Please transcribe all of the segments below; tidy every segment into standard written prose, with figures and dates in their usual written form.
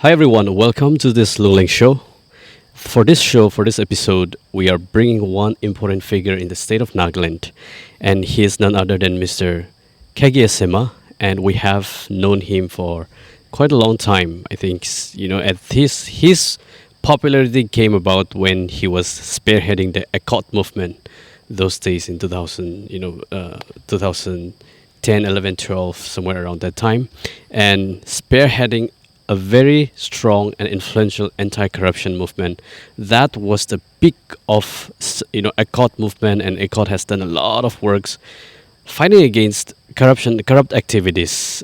Hi everyone, welcome to this Lungleng show. For this episode, we are bringing one important figure in the state of Nagaland, and he is none other than Mr. Kegi SEMA, and we have known him for quite a long time. I think at his popularity came about when he was spearheading the Accord movement those days in 2000, 2010, 11, 12, somewhere around that time, and spearheading a very strong and influential anti-corruption movement. That was the peak of Accord movement, and Accord has done a lot of works fighting against corruption, corrupt activities.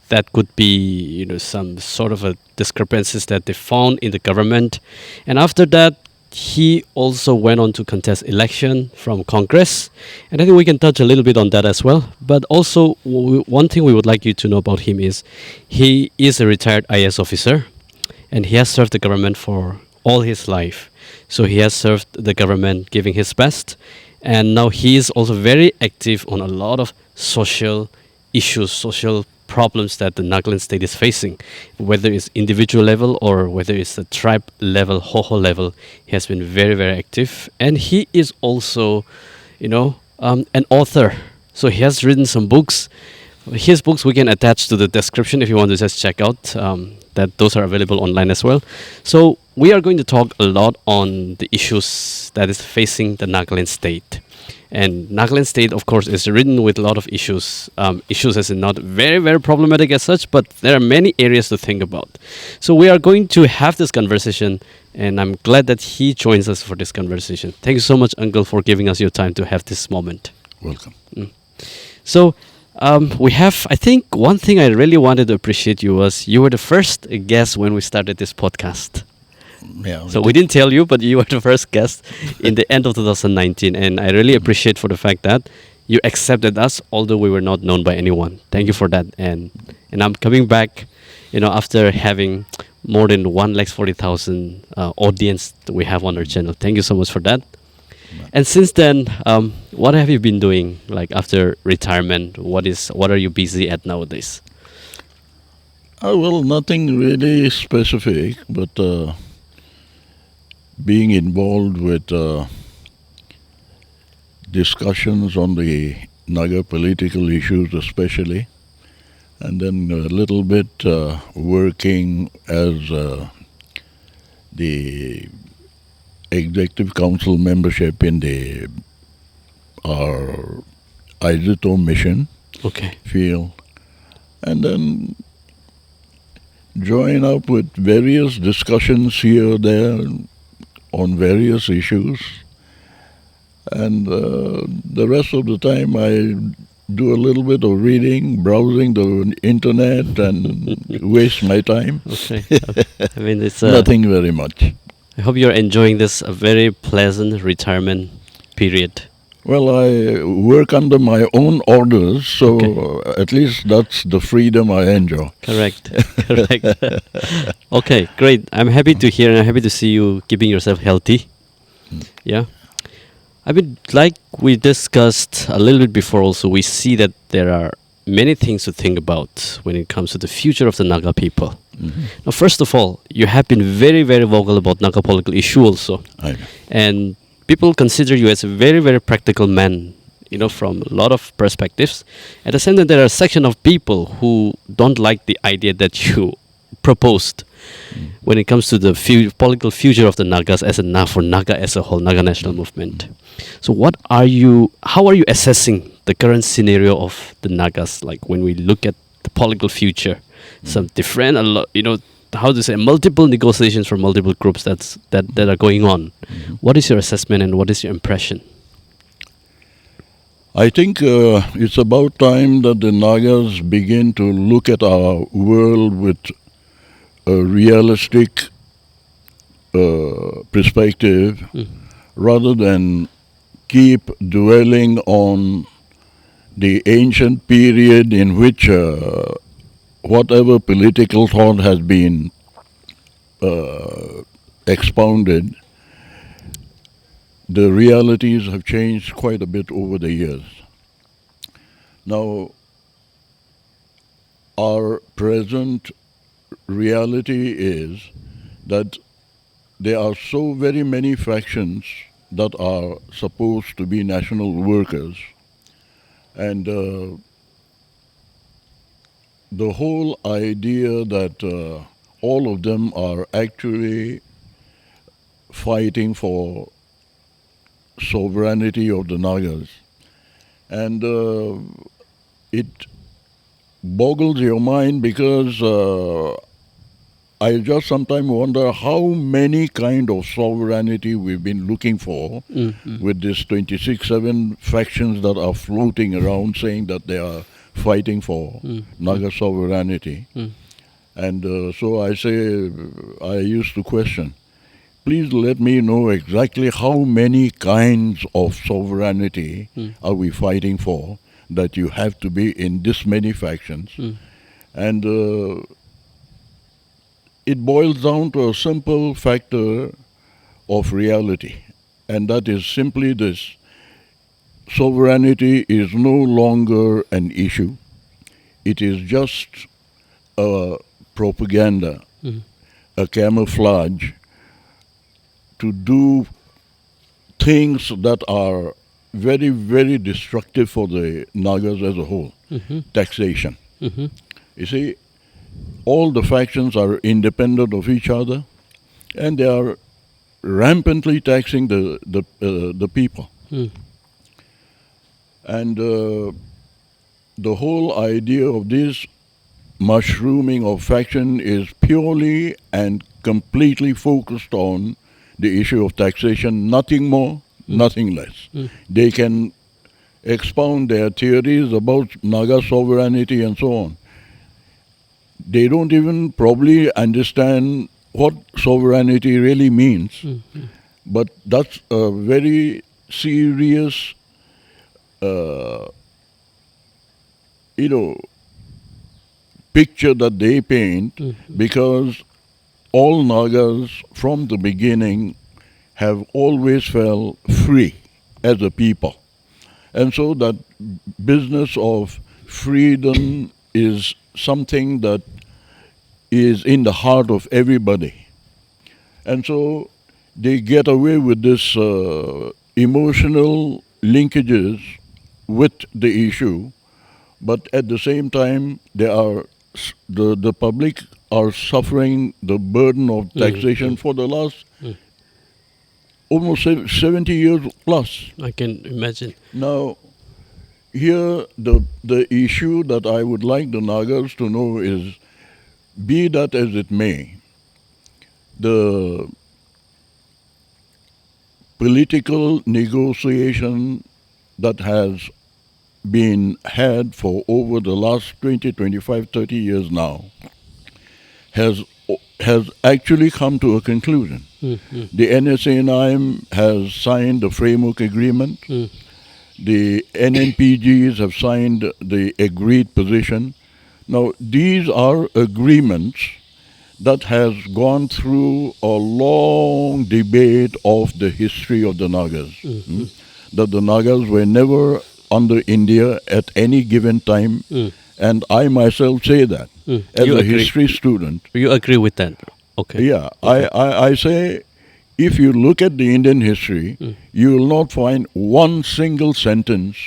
That could be some sort of a discrepancies that they found in the government, and after that he also went on to contest election from Congress, and I think we can touch a little bit on that as well. But also, one thing we would like you to know about him is he is a retired IS officer, and he has served the government for all his life. So he has served the government, giving his best, and now he is also very active on a lot of social issues, social problems that the Nagaland state is facing, whether it's individual level or whether it's the tribe level, Hoho level. He has been very, very active, and he is also, an author. So he has written some books. His books we can attach to the description if you want to just check out. That those are available online as well. So we are going to talk a lot on the issues that is facing the Nagaland state. And Nagaland State, of course, is written with a lot of issues. Issues as in not very, very problematic as such, but there are many areas to think about. So we are going to have this conversation, and I'm glad that he joins us for this conversation. Thank you so much, Uncle, for giving us your time to have this moment. Welcome. So we have, I think, one thing I really wanted to appreciate you was you were the first guest when we started this podcast. Yeah. So we didn't tell you, but you were the first guest in the end of 2019, and I really appreciate for the fact that you accepted us, although we were not known by anyone. Thank you for that, and I'm coming back, after having more than 140,000 audience that we have on our channel. Thank you so much for that. And since then, what have you been doing? Like after retirement, what are you busy at nowadays? Well, nothing really specific, but being involved with discussions on the Naga political issues especially, and then a little bit working as the executive council membership in the our Aizito mission Okay. field, and then join up with various discussions here or there on various issues, and the rest of the time I do a little bit of reading, browsing the internet, and waste my time. Okay. I mean, it's Nothing very much. I hope you're enjoying this very pleasant retirement period. Well, I work under my own orders, so at least that's the freedom I enjoy. Correct. Correct. Okay, great. I'm happy to hear and I'm happy to see you keeping yourself healthy. Yeah. I mean, like we discussed a little bit before also, we see that there are many things to think about when it comes to the future of the Naga people. Now, first of all, you have been very, very vocal about Naga political issue also. And people consider you as a very, very practical man, from a lot of perspectives. At the same time, there are a section of people who don't like the idea that you proposed when it comes to the political future of the Nagas for Naga as a whole, Naga National Movement. So how are you assessing the current scenario of the Nagas, like when we look at the political future? Some different, how to say, multiple negotiations from multiple groups that are going on. What is your assessment and what is your impression? I think it's about time that the Nagas begin to look at our world with a realistic perspective, rather than keep dwelling on the ancient period in which whatever political thought has been expounded. The realities have changed quite a bit over the years. Now, our present reality is that there are so very many factions that are supposed to be national workers, and the whole idea that all of them are actually fighting for sovereignty of the Nagas, and it boggles your mind because I just sometimes wonder how many kind of sovereignty we've been looking for with these 26-7 factions that are floating around saying that they are fighting for Naga sovereignty. And so I say, I used to question, please let me know exactly how many kinds of sovereignty are we fighting for that you have to be in this many factions. And it boils down to a simple factor of reality, and that is simply this: sovereignty is no longer an issue. It is just a propaganda, a camouflage to do things that are very, very destructive for the Nagas as a whole. Taxation. You see, all the factions are independent of each other, and they are rampantly taxing the people. And the whole idea of this mushrooming of faction is purely and completely focused on the issue of taxation, nothing more, nothing less. They can expound their theories about Naga sovereignty and so on. They don't even probably understand what sovereignty really means. But that's a very serious, picture that they paint, because all Nagas from the beginning have always felt free as a people. And so that business of freedom is something that is in the heart of everybody. And so they get away with this emotional linkages with the issue, but at the same time, the public are suffering the burden of taxation for the last almost 70 years plus. I can imagine. Now, here the issue that I would like the Nagas to know is, be that as it may, the political negotiation that has been had for over the last 20, 25, 30 years now has actually come to a conclusion. The NSCN-IM has signed the framework agreement. The NNPGs have signed the agreed position. Now, these are agreements that has gone through a long debate of the history of the Nagas. That the Nagas were never under India at any given time, and I myself say that as a history student. You agree with that? Okay. Yeah, okay. I say, if you look at the Indian history, you will not find one single sentence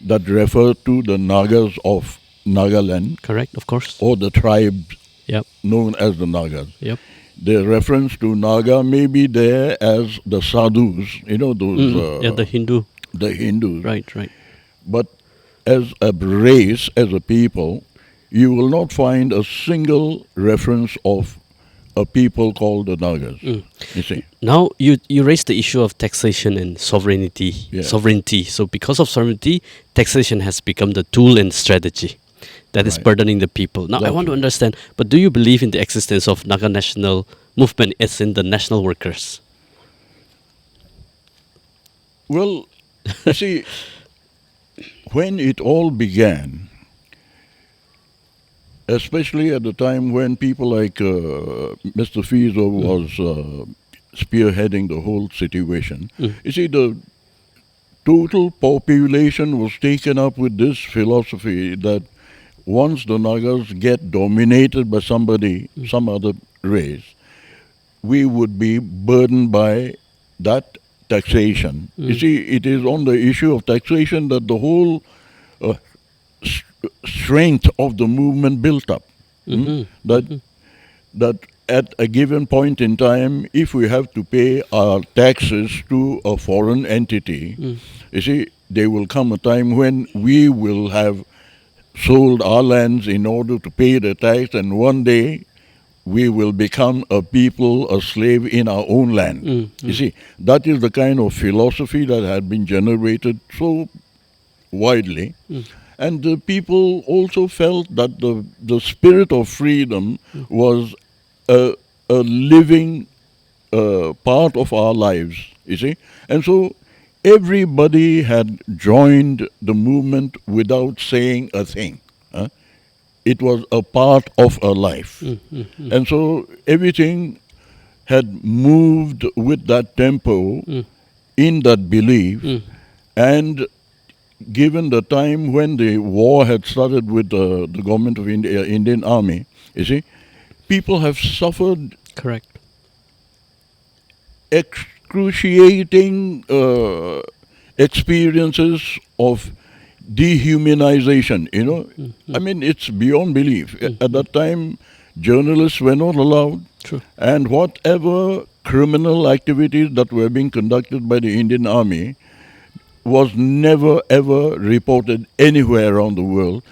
that refers to the Nagas of Nagaland. Correct, of course. Or the tribes known as the Nagas. The reference to Naga may be there as the sadhus, those... the Hindu. The Hindus. Right. But as a race, as a people, you will not find a single reference of a people called the Nagas. You see. Now you raised the issue of taxation and sovereignty. Sovereignty. So because of sovereignty, taxation has become the tool and strategy that is burdening the people. Now I want to understand, but do you believe in the existence of Naga National Movement as in the national workers? Well, you see, when it all began, especially at the time when people like Mr. Fizo was spearheading the whole situation, you see, the total population was taken up with this philosophy that once the Nagas get dominated by somebody, some other race, we would be burdened by that taxation. You see, it is on the issue of taxation that the whole uh, strength of the movement built up. That at a given point in time, if we have to pay our taxes to a foreign entity, you see, there will come a time when we will have sold our lands in order to pay the tax, and one day we will become a people, a slave in our own land. You see, that is the kind of philosophy that had been generated so widely. And the people also felt that the spirit of freedom was a living part of our lives, you see. And so everybody had joined the movement without saying a thing. It was a part of our life. And so everything had moved with that tempo in that belief. And given the time when the war had started with the government of India, Indian Army, you see, people have suffered Correct. excruciating experiences of dehumanization, you know. I mean, it's beyond belief. At that time, journalists were not allowed. True. And whatever criminal activities that were being conducted by the Indian Army was never ever reported anywhere around the world.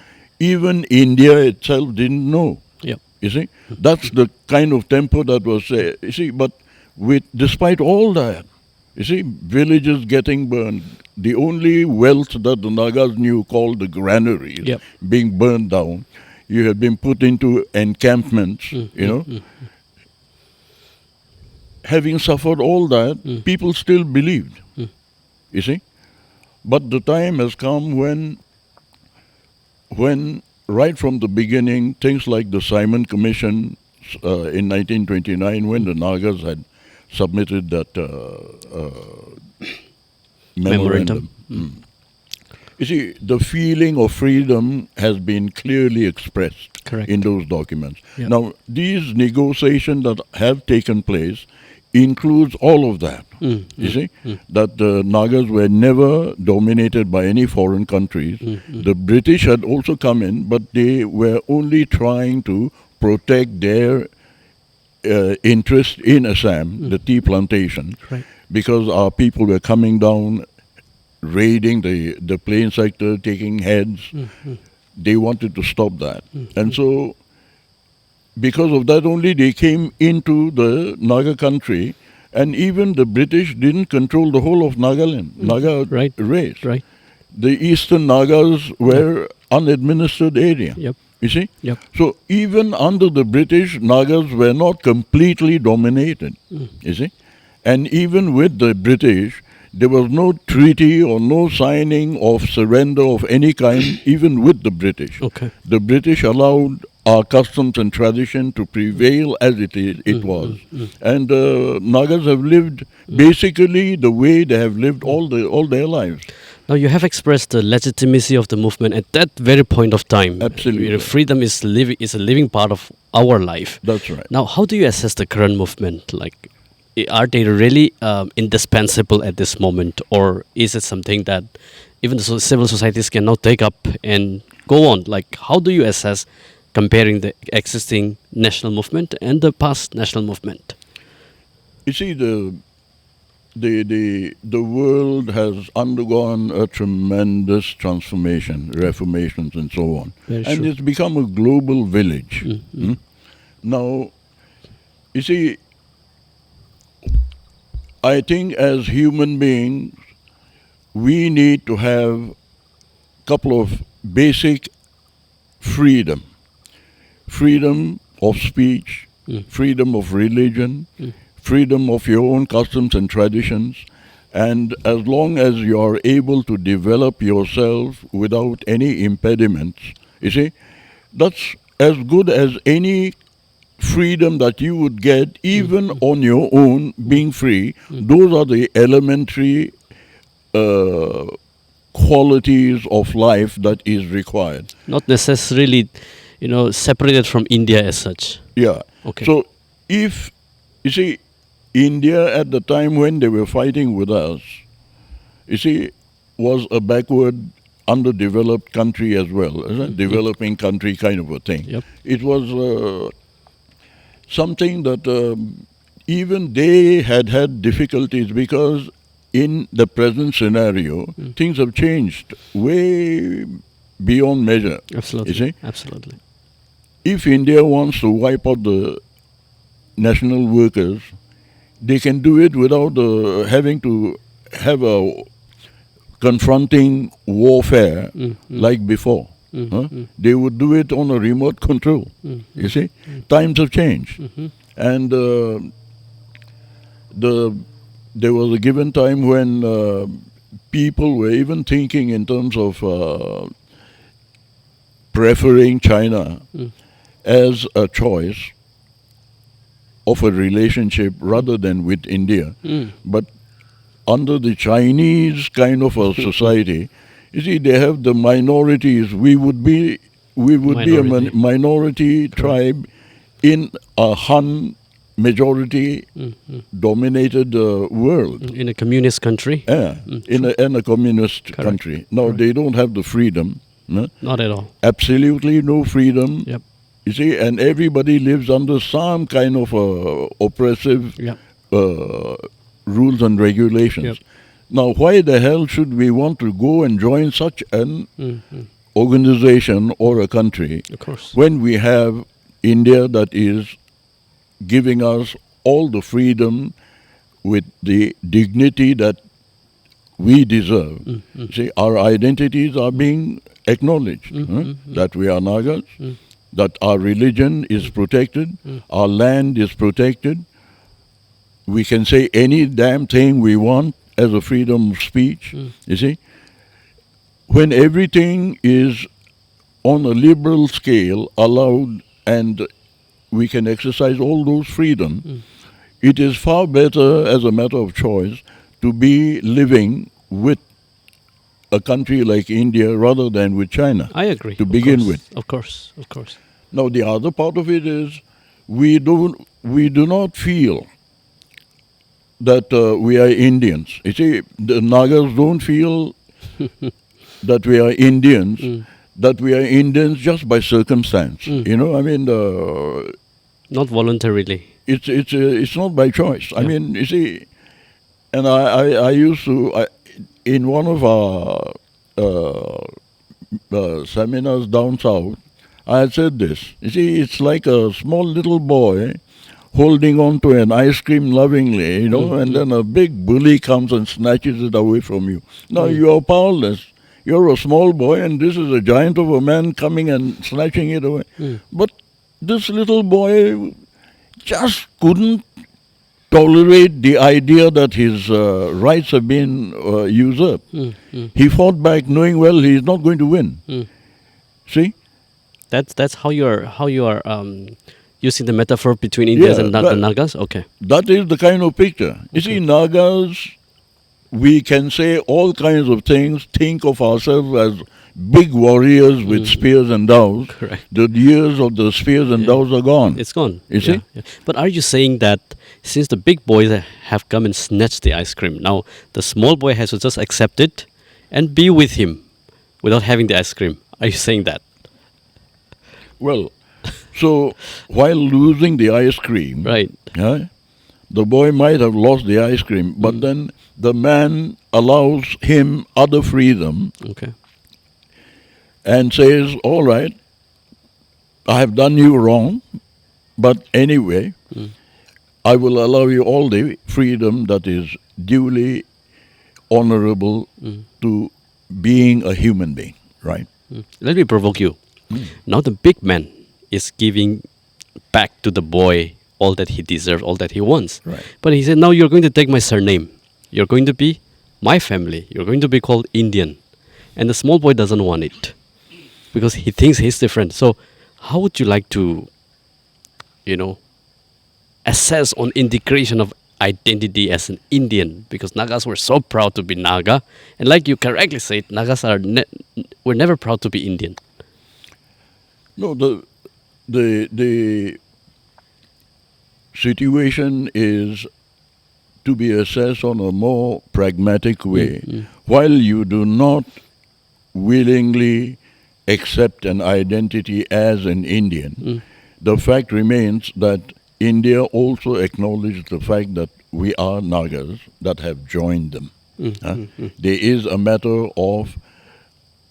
Even India itself didn't know. Yep. You see, that's the kind of tempo that was. You see, but despite all that, you see, villages getting burned. The only wealth that the Nagas knew, called the granaries, Yep. being burned down. You had been put into encampments. You know. Having suffered all that, people still believed. You see. But the time has come when right from the beginning, things like the Simon Commission in 1929, when the Nagas had submitted that memorandum. You see, the feeling of freedom has been clearly expressed Correct. in those documents. Yep. Now, these negotiations that have taken place includes all of that. You see, that the Nagas were never dominated by any foreign countries. The British had also come in, but they were only trying to protect their interest in Assam, the tea plantation, Right. because our people were coming down, raiding the plain sector, taking heads. They wanted to stop that. And so, because of that only, they came into the Naga country, and even the British didn't control the whole of Nagaland, Naga Right. race. Right. The eastern Nagas were unadministered area. Yep. You see? Yep. So even under the British, Nagas were not completely dominated. You see? And even with the British, there was no treaty or no signing of surrender of any kind, even with the British. Okay. The British allowed our customs and tradition to prevail as it was. And Nagas have lived basically the way they have lived all their lives. Now you have expressed the legitimacy of the movement at that very point of time. Absolutely. You know, freedom is a living part of our life. That's right. Now, how do you assess the current movement? Like, are they really indispensable at this moment, or is it something that even the civil societies can now take up and go on? Like, how do you assess comparing the existing national movement and the past national movement? You see, the world has undergone a tremendous transformation, reformations, and so on, Very and true. it's become a global village. Now, you see, I think as human beings, we need to have a couple of basic freedom of speech, freedom of religion, freedom of your own customs and traditions. And as long as you are able to develop yourself without any impediments, you see, that's as good as any freedom that you would get even on your own, being free. Those are the elementary qualities of life that is required. Not necessarily, separated from India as such. Yeah. Okay. So if, you see, India at the time when they were fighting with us, you see, was a backward, underdeveloped country as well, as a developing country kind of a thing. Yep. It was something that even they had difficulties because in the present scenario, things have changed way beyond measure. Absolutely. You see, Absolutely. if India wants to wipe out the national workers, they can do it without having to have a confronting warfare like before. They would do it on a remote control. You see, times have changed, and there was a given time when people were even thinking in terms of preferring China as a choice of a relationship rather than with India. But under the Chinese kind of a society, you see, they have the minorities. We would be a minority tribe in a Han majority dominated world. In a communist country? Yeah, in a communist country. Now, they don't have the freedom. No? Not at all. Absolutely no freedom. Yep. You see, and everybody lives under some kind of oppressive Yep. Rules and regulations. Yep. Now, why the hell should we want to go and join such an organization or a country Of course. when we have India that is giving us all the freedom with the dignity that we deserve? See, our identities are being acknowledged, that we are Nagas, that our religion is protected, our land is protected. We can say any damn thing we want as a freedom of speech, you see. When everything is on a liberal scale allowed and we can exercise all those freedom, it is far better as a matter of choice to be living with a country like India rather than with China. I agree. To begin with. Of course. Of course. Now, the other part of it is we do not feel that we are Indians. You see, the Nagas don't feel that we are Indians, that we are Indians just by circumstance. You know, I mean, Not voluntarily. it's not by choice. I mean, you see, and I used to, in one of our seminars down south, I had said this. You see, it's like a small little boy holding on to an ice cream lovingly, you know, and then a big bully comes and snatches it away from you. Now you are powerless. You're a small boy and this is a giant of a man coming and snatching it away. But this little boy just couldn't tolerate the idea that his rights have been usurped. He fought back knowing well he's not going to win. See? That's how you are using the metaphor between Indians and the Nagas? Okay. That is the kind of picture. You see, Nagas, we can say all kinds of things, think of ourselves as big warriors with spears and dows. Correct. The years of the spears and dows are gone. It's gone. You see? Yeah. But are you saying that since the big boys have come and snatched the ice cream, now the small boy has to just accept it and be with him without having the ice cream? Are you saying that? Well, so while losing the ice cream, Right. the boy might have lost the ice cream, but then the man allows him other freedom Okay. and says, all right, I have done you wrong, but anyway, I will allow you all the freedom that is duly honorable to being a human being, right? Let me provoke you. Now the big man is giving back to the boy all that he deserves, all that he wants. Right. But he said, now you're going to take my surname. You're going to be my family. You're going to be called Indian. And the small boy doesn't want it because he thinks he's different. So how would you like to, assess on integration of identity as an Indian, because Nagas were so proud to be Naga, and like you correctly said, Nagas were never proud to be Indian. No, the situation is to be assessed on a more pragmatic way. While you do not willingly accept an identity as an Indian, the fact remains that India also acknowledged the fact that we are Nagas that have joined them. There is a matter of,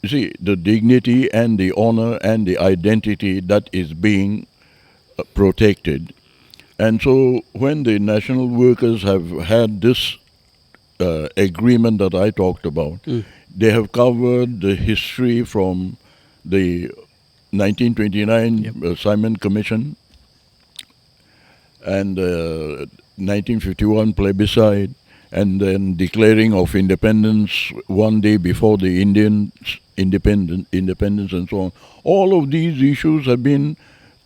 you see, the dignity and the honor and the identity that is being protected. And so when the national workers have had this agreement that I talked about, they have covered the history from the 1929 Simon Commission and 1951 plebiscite, and then declaring of independence one day before the Indian independence and so on. All of these issues have been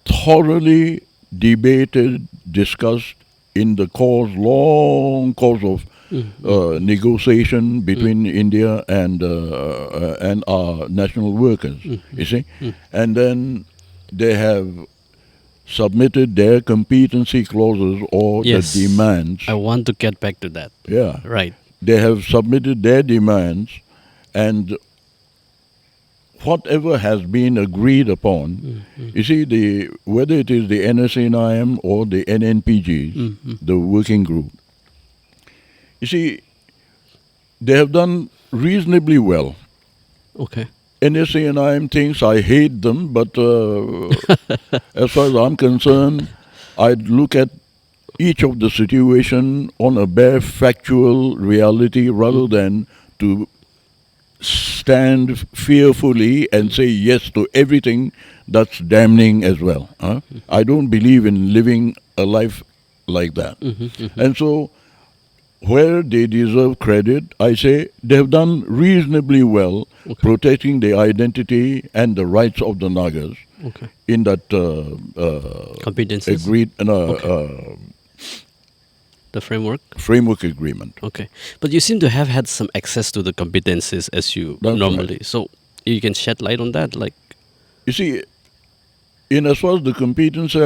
thoroughly debated, discussed in the long course of negotiation between India and our national workers, you see. And then they have submitted their competency clauses or Yes. the demands. I want to get back to that. Yeah. Right. They have submitted their demands, and whatever has been agreed upon, you see, whether it is the NSCN-IM or the NNPGs, the working group, you see, they have done reasonably well. Okay. NSCN-IM thinks I hate them, but as far as I'm concerned, I'd look at each of the situation on a bare factual reality rather than to stand fearfully and say yes to everything that's damning as well. I don't believe in living a life like that. And so where they deserve credit, I say they have done reasonably well protecting the identity and the rights of the Nagas in that Competencies. agreed The framework. framework agreement. Okay. But you seem to have had some access to the competencies as you That's normally. So you can shed light on that, like. You see, in as far as the competencies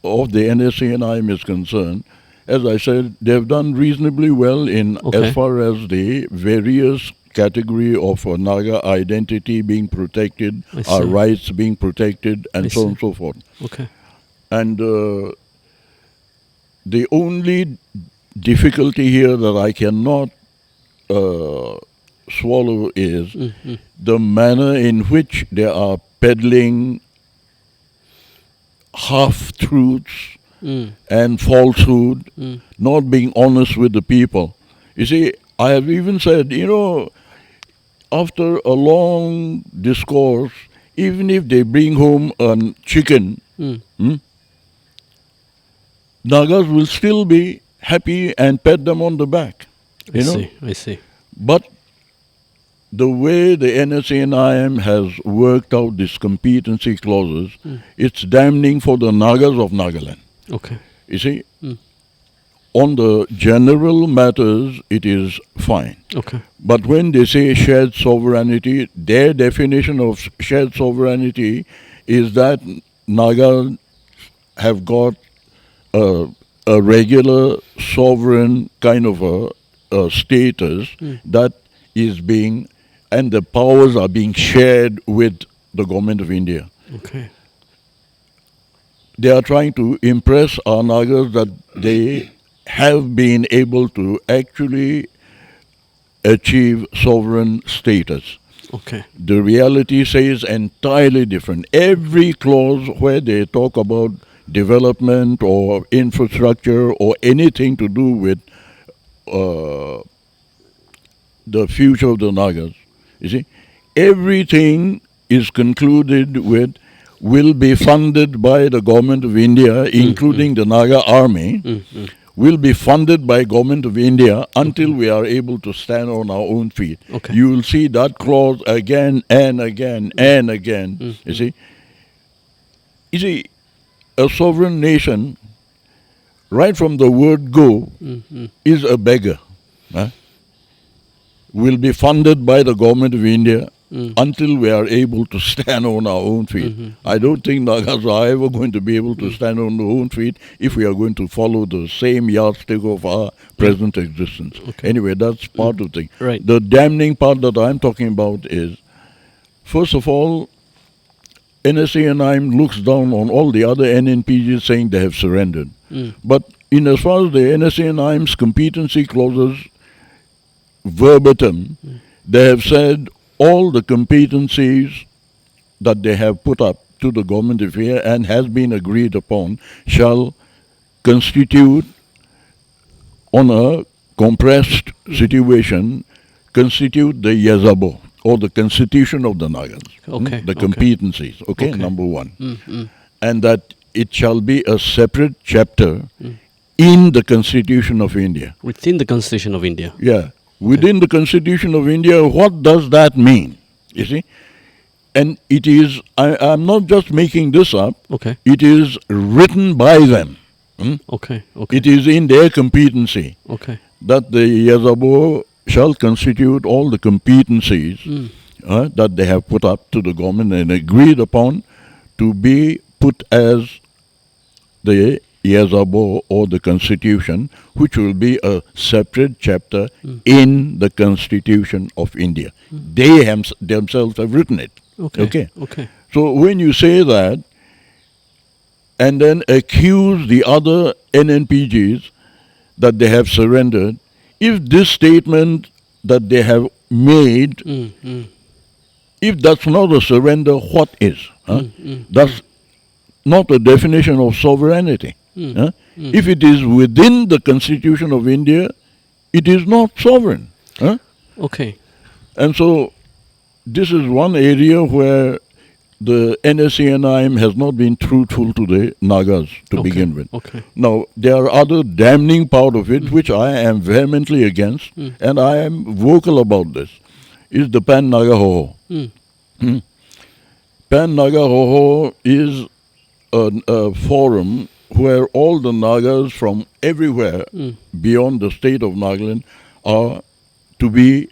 of the NSCN-IM is concerned, as I said, they have done reasonably well in Okay. as far as the various category of Naga identity being protected, I our see. rights being protected, and I so on see. and so forth. Okay. And the only difficulty here that I cannot swallow is the manner in which they are peddling half-truths and falsehood, not being honest with the people. You see, I have even said, after a long discourse, even if they bring home a chicken, Nagas will still be happy and pat them on the back. I see. But the way the NSCN-IM has worked out these competency clauses, it's damning for the Nagas of Nagaland. Okay. You see, on the general matters, it is fine. Okay. But when they say shared sovereignty, their definition of shared sovereignty is that Naga have got a regular sovereign kind of a status that is being, and the powers are being shared with the government of India. Okay. They are trying to impress our Nagas that they have been able to actually achieve sovereign status. Okay. The reality says entirely different. Every clause where they talk about development or infrastructure or anything to do with the future of the Nagas, you see, everything is concluded with will be funded by the government of India, including the Naga army, will be funded by government of India until we are able to stand on our own feet. Okay. You will see that clause again and again and again. You see, a sovereign nation right from the word go, is a beggar. Huh? Will be funded by the government of India until we are able to stand on our own feet. I don't think Nagas are ever going to be able to stand on their own feet if we are going to follow the same yardstick of our present existence. Okay. Anyway, that's part of the thing. Right. The damning part that I'm talking about is, first of all, NSCN-IM looks down on all the other NNPGs saying they have surrendered. But in as far as the NSCN-IM's competency clauses verbatim, they have said all the competencies that they have put up to the government of India and has been agreed upon shall constitute, on a compressed situation, constitute the Yazabo, or the constitution of the Nagas. Okay. The Okay. competencies, okay, Okay. number one. And that it shall be a separate chapter in the Constitution of India. Within the Constitution of India. Yeah. Within the Constitution of India, what does that mean? You see? And it is, I'm not just making this up, Okay. it is written by them. Okay. Okay. It is in their competency Okay. that the Yazabo shall constitute all the competencies that they have put up to the government and agreed upon to be put as the Yazabo or the Constitution, which will be a separate chapter in the Constitution of India. They themselves have written it. Okay. Okay. Okay. So when you say that and then accuse the other NNPGs that they have surrendered, if this statement that they have made, if that's not a surrender, what is? That's not a definition of sovereignty. If it is within the Constitution of India, it is not sovereign. Okay. And so this is one area where the NSCN-IM has not been truthful to the Nagas to begin with. Okay. Now, there are other damning part of it which I am vehemently against, and I am vocal about this, is the Pan-Naga Hoho. Pan-Naga Hoho is a forum where all the Nagas from everywhere beyond the state of Nagaland are to be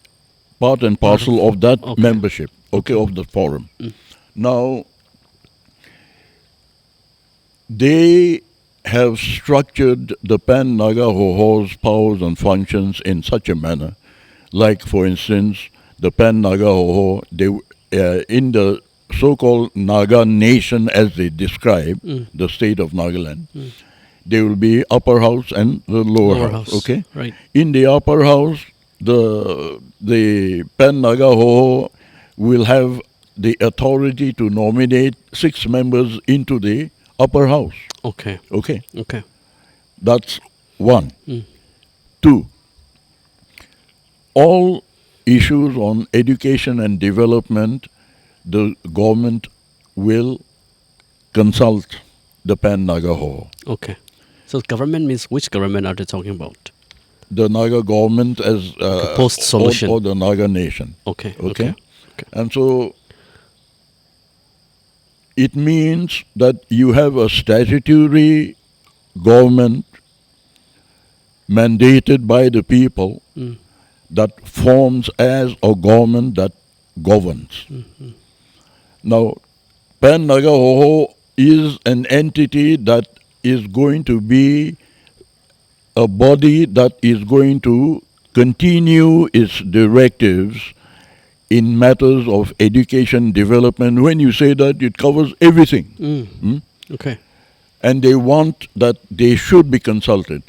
part and parcel of that membership, of the forum. Now, they have structured the Pan-Naga Hoho's powers and functions in such a manner, like, for instance, the Pan-Naga Hoho, in the so-called Naga Nation, as they describe the state of Nagaland, there will be upper house and the lower house. Okay, right. In the upper house, the Pan-Naga Hoho will have the authority to nominate 6 members into the upper house. Okay. Okay, Okay. that's one. 2, all issues on education and development, the government will consult the Pan-Naga Hoho. Okay. So government means which government are they talking about? The Naga government as post-solution. or the Naga Nation. Okay. Okay? Okay. And so it means that you have a statutory government mandated by the people that forms as a government that governs. Now, Pan-Naga Hoho is an entity that is going to be a body that is going to continue its directives in matters of education development. When you say that, it covers everything. Okay. And they want that they should be consulted.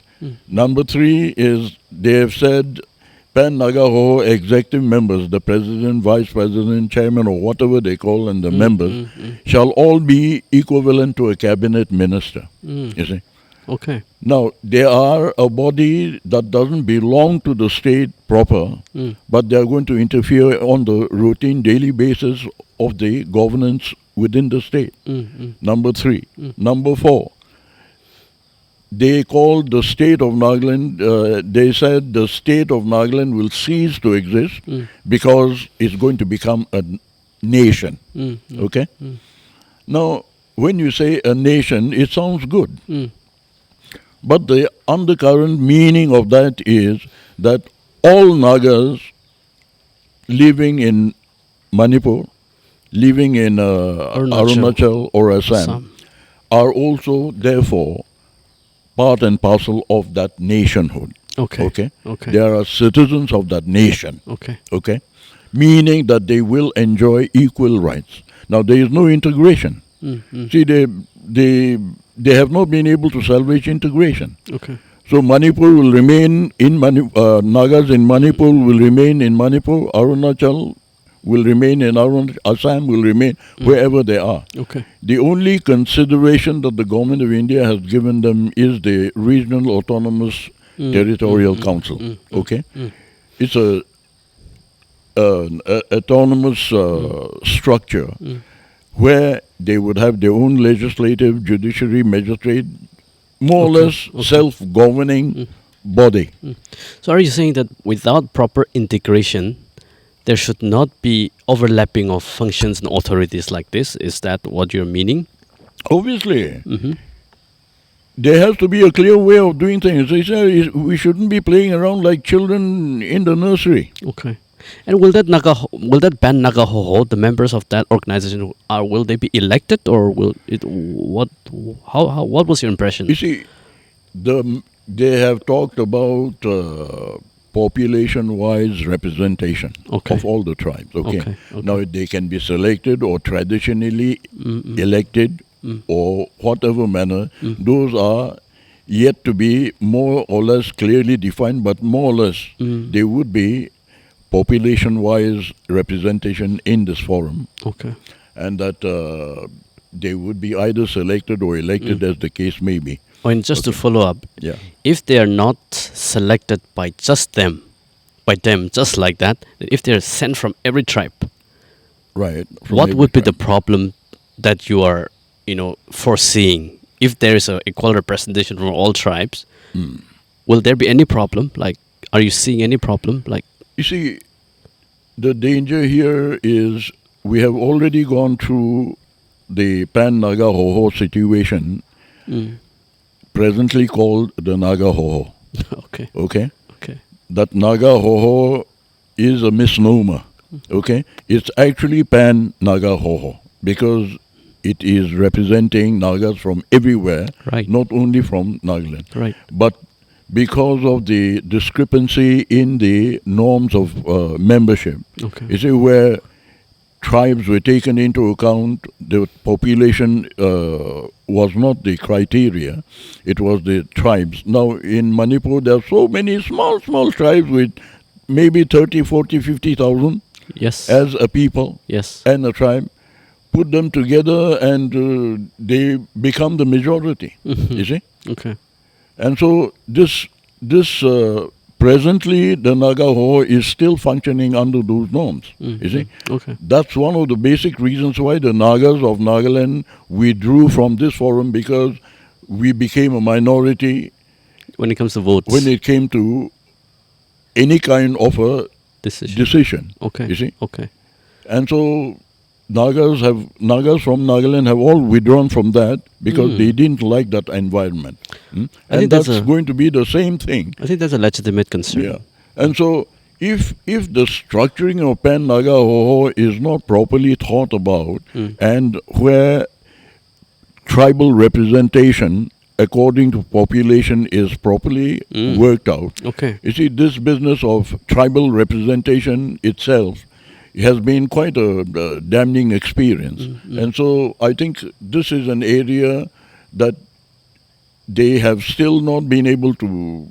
Number 3 is they have said Pan-Naga Hoho executive members, the president, vice president, chairman, or whatever they call, and the members, shall all be equivalent to a cabinet minister. You see? Okay. Now, they are a body that doesn't belong to the state proper, but they are going to interfere on the routine, daily basis of the governance within the state. Number 3. Number 4. They called the state of Nagaland, they said the state of Nagaland will cease to exist because it's going to become a nation. Okay? Now, when you say a nation, it sounds good. But the undercurrent meaning of that is that all Nagas living in Manipur, living in Arunachal or Assam, are also therefore part and parcel of that nationhood. Okay. Okay. Okay. They are citizens of that nation. Okay. Okay. Meaning that they will enjoy equal rights. Now there is no integration. See, they have not been able to salvage integration. Okay. So Manipur will remain in Nagas in Manipur will remain in Manipur. Arunachal will remain in Arunachal. Assam will remain wherever they are. Okay. The only consideration that the government of India has given them is the Regional Autonomous Territorial Council. Okay, it's a autonomous structure where they would have their own legislative, judiciary, magistrate, more or less self-governing body. So are you saying that without proper integration, there should not be overlapping of functions and authorities like this? Is that what you're meaning? Obviously. There has to be a clear way of doing things. We shouldn't be playing around like children in the nursery. Okay. And will that band Naga Hoho, the members of that organization, will they be elected, or will it? What was your impression? You see, they have talked about population-wise representation of all the tribes. Okay. Now they can be selected or traditionally elected or whatever manner. Those are yet to be more or less clearly defined, but more or less they would be population-wise representation in this forum. Okay. And that they would be either selected or elected as the case may be. And just to follow up, if they are not selected by them, just like that, if they are sent from every tribe, right? What would be the problem that you are, foreseeing? If there is a equal representation from all tribes, will there be any problem? Like, are you seeing any problem? Like, you see, the danger here is we have already gone through the Pan-Naga Hoho situation, presently called the Naga Hoho. Okay. Okay? That Naga Hoho is a misnomer. Okay? It's actually Pan-Naga Hoho because it is representing Nagas from everywhere, not only from Nagaland. Right. But because of the discrepancy in the norms of membership, you see, where tribes were taken into account, the population was not the criteria, it was the tribes. Now in Manipur there are so many small tribes with maybe 30, 40, 50,000 as a people and a tribe. Put them together and they become the majority, you see. Okay. And so this presently the Naga Hoho is still functioning under those norms. You see, that's one of the basic reasons why the Nagas of Nagaland withdrew from this forum, because we became a minority when it comes to votes. When it came to any kind of a decision. Okay. You see. Okay. And so Nagas from Nagaland have all withdrawn from that because they didn't like that environment. And that's going to be the same thing. I think that's a legitimate concern. Yeah. And so if the structuring of Pan-Naga Hoho is not properly thought about and where tribal representation according to population is properly worked out. You see, this business of tribal representation itself has been quite a damning experience. And so I think this is an area that they have still not been able to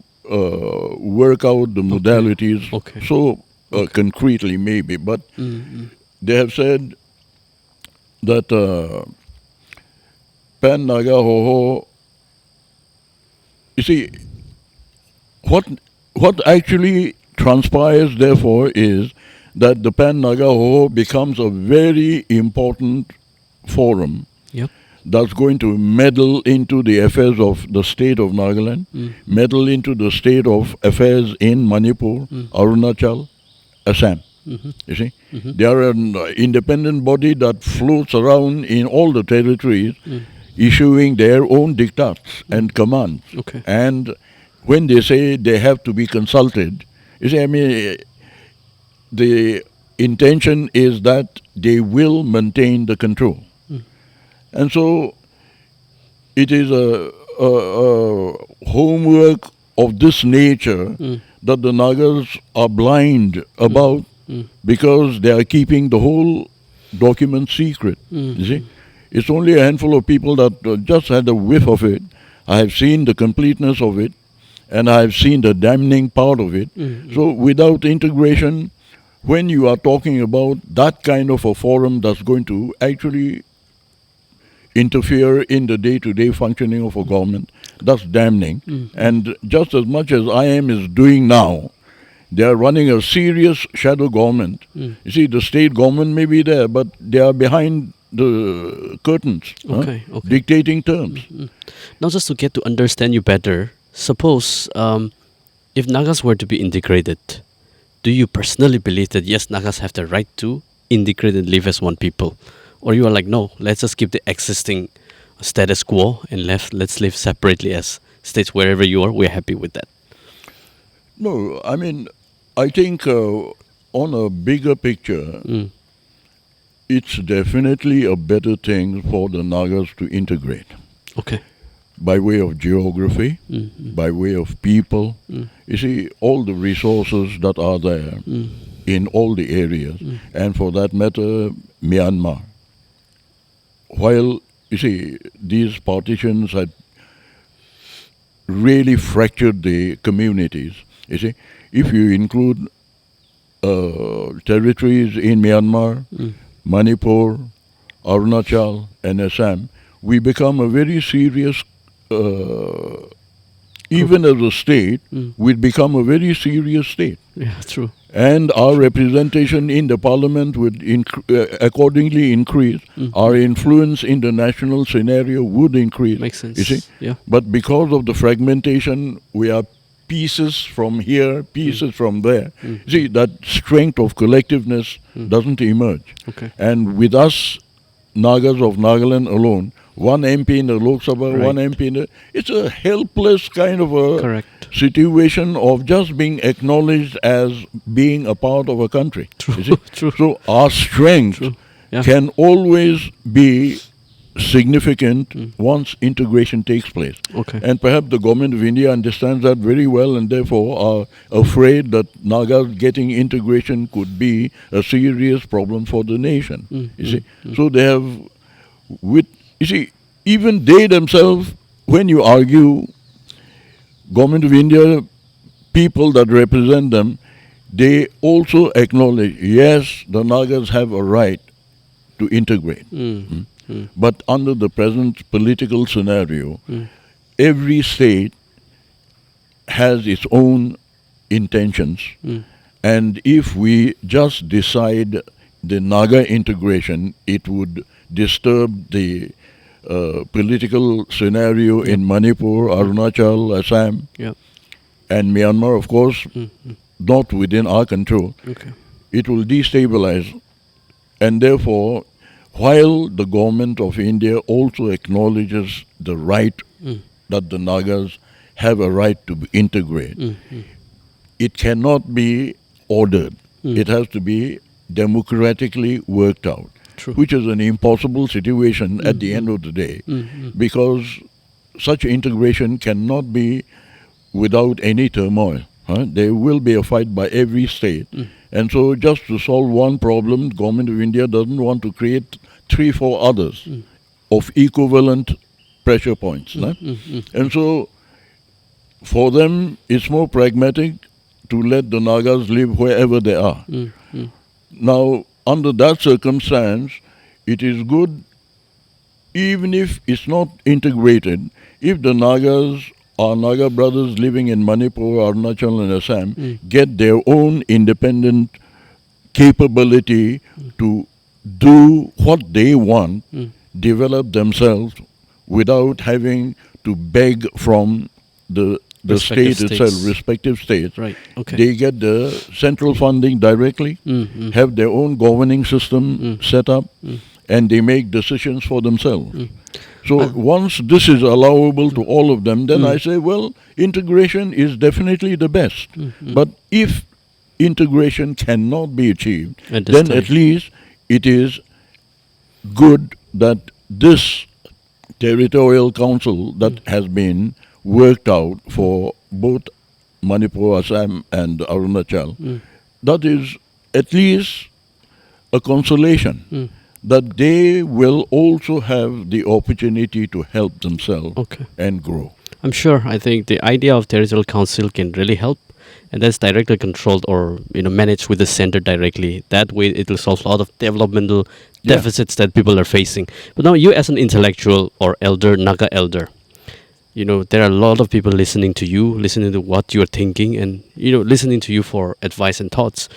work out the modalities concretely maybe. But they have said that Pan-Naga Hoho, you see, what actually transpires therefore is that the Pan-Naga Hoho becomes a very important forum that's going to meddle into the affairs of the state of Nagaland, meddle into the state of affairs in Manipur, Arunachal, Assam. You see, they are an independent body that floats around in all the territories. issuing their own diktats and commands. Okay. And when they say they have to be consulted, you see, I mean, the intention is that they will maintain the control. And so it is a homework of this nature that the Nagas are blind about because they are keeping the whole document secret. You see? It's only a handful of people that just had a whiff of it. I have seen the completeness of it, and I have seen the damning part of it. So without integration, when you are talking about that kind of a forum that's going to actually interfere in the day-to-day functioning of a government, that's damning. And just as much as IM is doing now, they are running a serious shadow government. You see, the state government may be there, but they are behind the curtains, Okay. dictating terms. Now, just to get to understand you better, suppose if Nagas were to be integrated, do you personally believe that yes, Nagas have the right to integrate and live as one people? Or you are like, no, let's just keep the existing status quo and let's live separately as states wherever you are, we're happy with that. No, I mean, I think on a bigger picture, it's definitely a better thing for the Nagas to integrate Okay. by way of geography, by way of people. You see, all the resources that are there in all the areas, and for that matter, Myanmar. While, you see, these partitions had really fractured the communities, you see, if you include territories in Myanmar, Manipur, Arunachal, and Assam, we become a very serious, even as a state, we'd become a very serious state. Yeah, true. And our representation in the parliament would accordingly increase. Our influence in the national scenario would increase. Makes sense. You see? Yeah. But because of the fragmentation, we are pieces from here, pieces from there. See, that strength of collectiveness doesn't emerge. Okay. And with us, Nagas of Nagaland alone, one MP in the Lok Sabha, one Right. MP in the... It's a helpless kind of a Correct. situation of just being acknowledged as being a part of a country. You see? True. So our strength Yeah. can always be significant once integration takes place. Okay. And perhaps the government of India understands that very well and therefore are afraid that Nagas getting integration could be a serious problem for the nation. You see? So they have, you see, even they themselves, when you argue, government of India, people that represent them, they also acknowledge, yes, the Nagas have a right to integrate. But under the present political scenario, every state has its own intentions. And if we just decide the Naga integration, it would disturb the political scenario in Manipur, Arunachal, Assam, Yeah. and Myanmar, of course, not within our control. Okay. It will destabilize. And therefore, while the government of India also acknowledges the right that the Nagas have a right to integrate, it cannot be ordered. It has to be democratically worked out, True. which is an impossible situation at the end of the day, because such integration cannot be without any turmoil. There will be a fight by every state. And so just to solve one problem, the government of India doesn't want to create 3-4 others of equivalent pressure points. And so for them, it's more pragmatic to let the Nagas live wherever they are. Now, under that circumstance, it is good, even if it's not integrated, if the Nagas, our Naga brothers living in Manipur, Arunachal and Assam, get their own independent capability to do what they want, develop themselves without having to beg from the Respective state itself, states. respective states. Right. Okay. They get the central funding directly, have their own governing system set up, and they make decisions for themselves. So once this is allowable to all of them, then I say, well, integration is definitely the best. But if integration cannot be achieved, At this then time. at least it is good that this territorial council that has been worked out for both Manipur, Assam and Arunachal, that is at least a consolation that they will also have the opportunity to help themselves Okay. and grow. I'm sure. I think the idea of territorial council can really help, and that's directly controlled or managed with the center directly. That way, it will solve a lot of developmental Yeah. deficits that people are facing. But now, you as an intellectual or elder, Naga elder, there are a lot of people listening to you, listening to what you're thinking, and listening to you for advice and thoughts.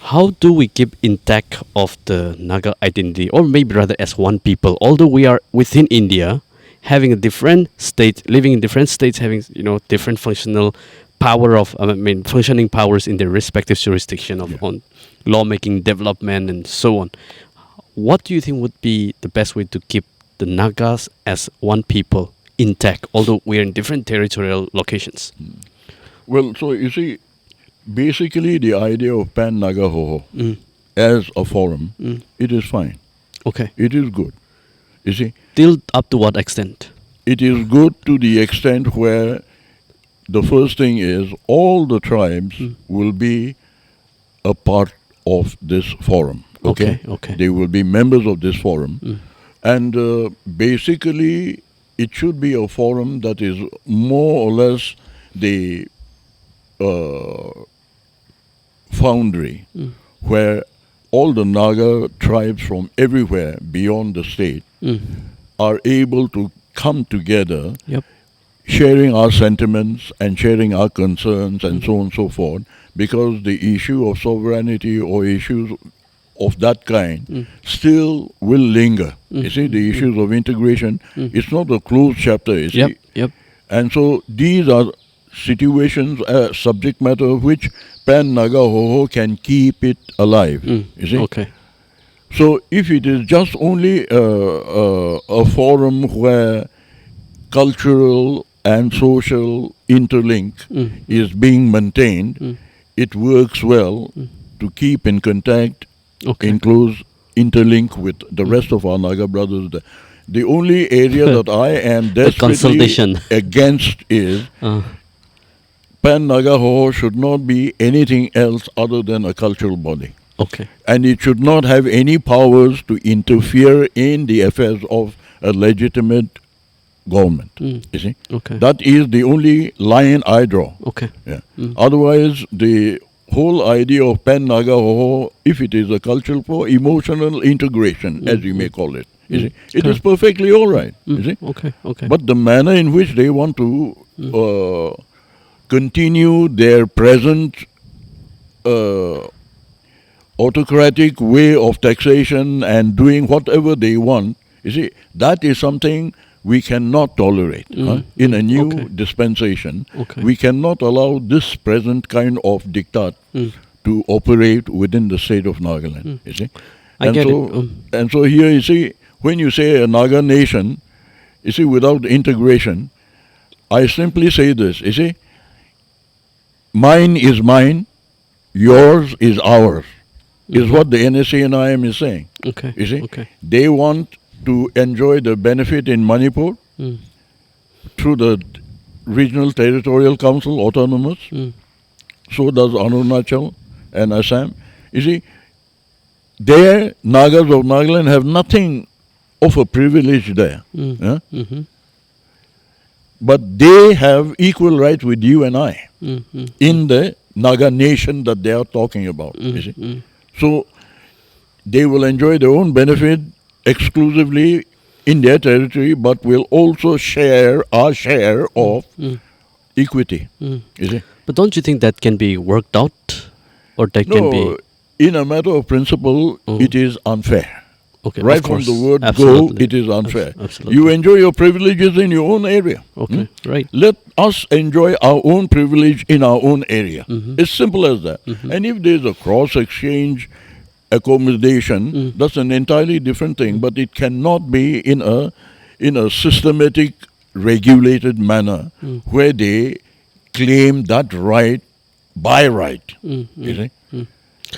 How do we keep intact of the Naga identity, or maybe rather as one people? Although we are within India, having a different state, living in different states, having different functional power of, functioning powers in their respective jurisdiction of on lawmaking, development, and so on. What do you think would be the best way to keep the Nagas as one people intact, although we are in different territorial locations? Well, so you see, basically the idea of Pan Naga Hoho as a forum, it is fine. Okay. It is good. You see, Till up to what extent? it is good to the extent where the first thing is all the tribes will be a part of this forum. Okay? Okay. They will be members of this forum. And basically, it should be a forum that is more or less the foundry where all the Naga tribes from everywhere beyond the state are able to come together, Yep. sharing our sentiments and sharing our concerns and so on and so forth, because the issue of sovereignty or issues of that kind still will linger. You see, the issues of integration, it's not a closed chapter, you see. Yep. And so these are situations, subject matter of which Pan Naga Hoho can keep it alive. You see? Okay. So if it is just only a forum where cultural and social interlink is being maintained, it works well to keep in contact, in close interlink with the rest of our Naga brothers. The only area that I am desperately consultation. against is Pan Naga Hoho should not be anything else other than a cultural body. Okay. And it should not have any powers to interfere in the affairs of a legitimate government. You see? Okay. That is the only line I draw. Okay. Yeah. Otherwise, the whole idea of Pan Naga Hoho, if it is a cultural for emotional integration, as you may call it, you see, it is perfectly all right. You see? Okay. But the manner in which they want to continue their present autocratic way of taxation and doing whatever they want, you see, that is something we cannot tolerate. In a new dispensation, we cannot allow this present kind of diktat to operate within the state of Nagaland. You see, I get and so here you see, when you say a Naga nation, you see, without integration, I simply say this. You see, mine is mine, yours is ours. Is what the NSCN-IM is saying. Okay. You see, Okay. they want to enjoy the benefit in Manipur through the Regional Territorial Council, autonomous. So does Arunachal and Assam. You see, their Nagas of Nagaland have nothing of a privilege there. But they have equal rights with you and I in the Naga nation that they are talking about. You see. So they will enjoy their own benefit exclusively in their territory, but will also share our share of equity. You see? But don't you think that can be worked out, or that can be? No, in a matter of principle, it is unfair. Okay, Right of from course. the word Absolutely. go, it is unfair. Absolutely. You enjoy your privileges in your own area. Okay, right. Let us enjoy our own privilege in our own area. It's simple as that. And if there's a cross-exchange accommodation, that's an entirely different thing. But it cannot be in a in a systematic, regulated manner where they claim that right by right, you see,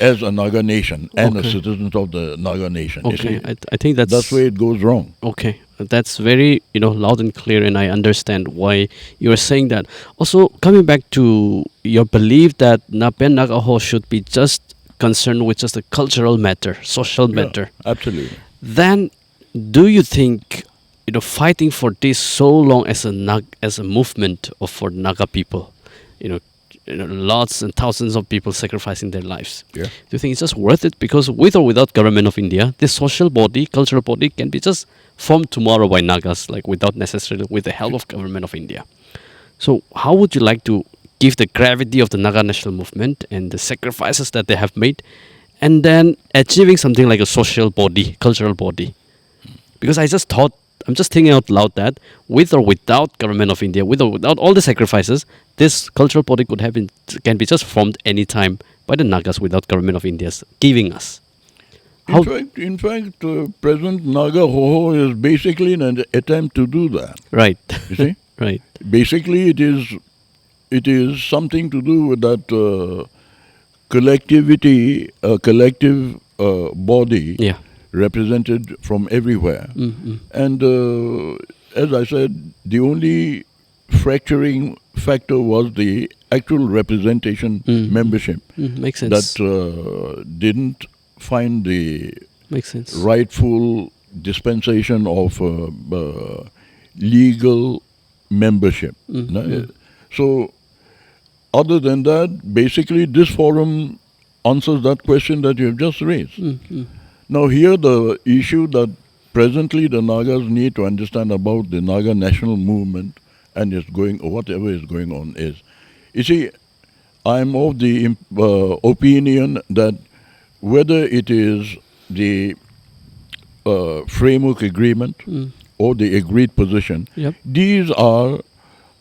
as a Naga nation and a Okay. citizen of the Naga nation. You Okay, see, I think that's where it goes wrong. okay. That's very loud and clear, and I understand why you are saying that. Also, coming back to your belief that Napen Nagaho should be just concerned with just a cultural matter, social Yeah, matter, absolutely. then do you think fighting for this so long as as a movement of for Naga people, you know, lots and thousands of people sacrificing their lives. Yeah. Do you think it's just worth it? Because with or without government of India, this social body, cultural body can be just formed tomorrow by Nagas, like without necessarily with the help of government of India. So how would you like to give the gravity of the Naga National Movement and the sacrifices that they have made, and then achieving something like a social body, cultural body? Because I'm just thinking out loud that with or without government of India, with or without all the sacrifices, this cultural body can be just formed anytime by the Nagas without government of India's giving us. How? In fact, present Naga Hoho is basically an attempt to do that. Right. You see, Right. basically it is something to do with that collectivity, collective body Yeah. represented from everywhere. And as I said, the only fracturing factor was the actual representation membership Makes sense. that didn't find the Makes sense. rightful dispensation of legal membership. So, other than that, basically, this forum answers that question that you have just raised. Now, here the issue that presently the Nagas need to understand about the Naga National Movement and whatever is going on is, you see, I'm of the opinion that whether it is the framework agreement or the agreed position, Yep. these are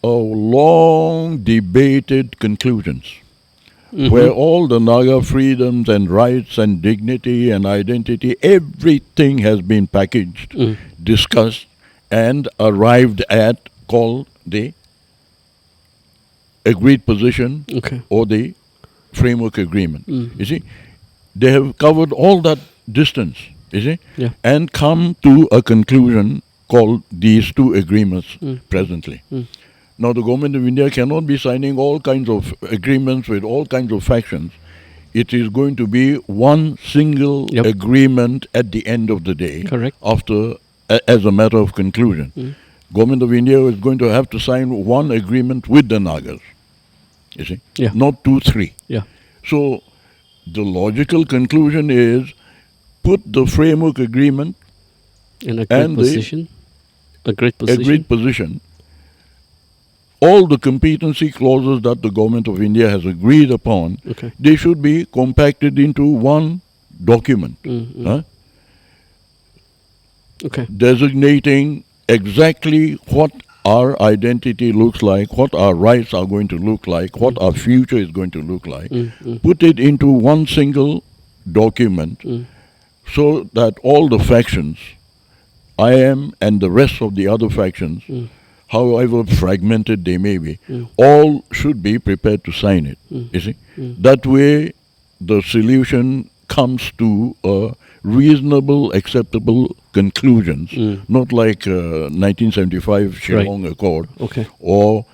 long debated conclusions where all the Naga freedoms and rights and dignity and identity, everything has been packaged, discussed, and arrived at, called the agreed position Okay. or the framework agreement. You see, they have covered all that distance, you see, Yeah. and come to a conclusion called these two agreements presently. Now, the government of India cannot be signing all kinds of agreements with all kinds of factions. It is going to be one single Yep. agreement at the end of the day. Correct. After, as a matter of conclusion. Government of India is going to have to sign one agreement with the Nagas. You see? Yeah. Not 2, 3. Yeah. So, the logical conclusion is put the framework agreement In a great and the position. A great position. agreed position, all the competency clauses that the government of India has agreed upon, Okay. they should be compacted into one document, Okay. designating exactly what our identity looks like, what our rights are going to look like, what our future is going to look like. Put it into one single document so that all the factions, IM and the rest of the other factions, however fragmented they may be, all should be prepared to sign it. You see? That way, the solution comes to a reasonable, acceptable conclusions, not like 1975 Shillong Accord, Okay. or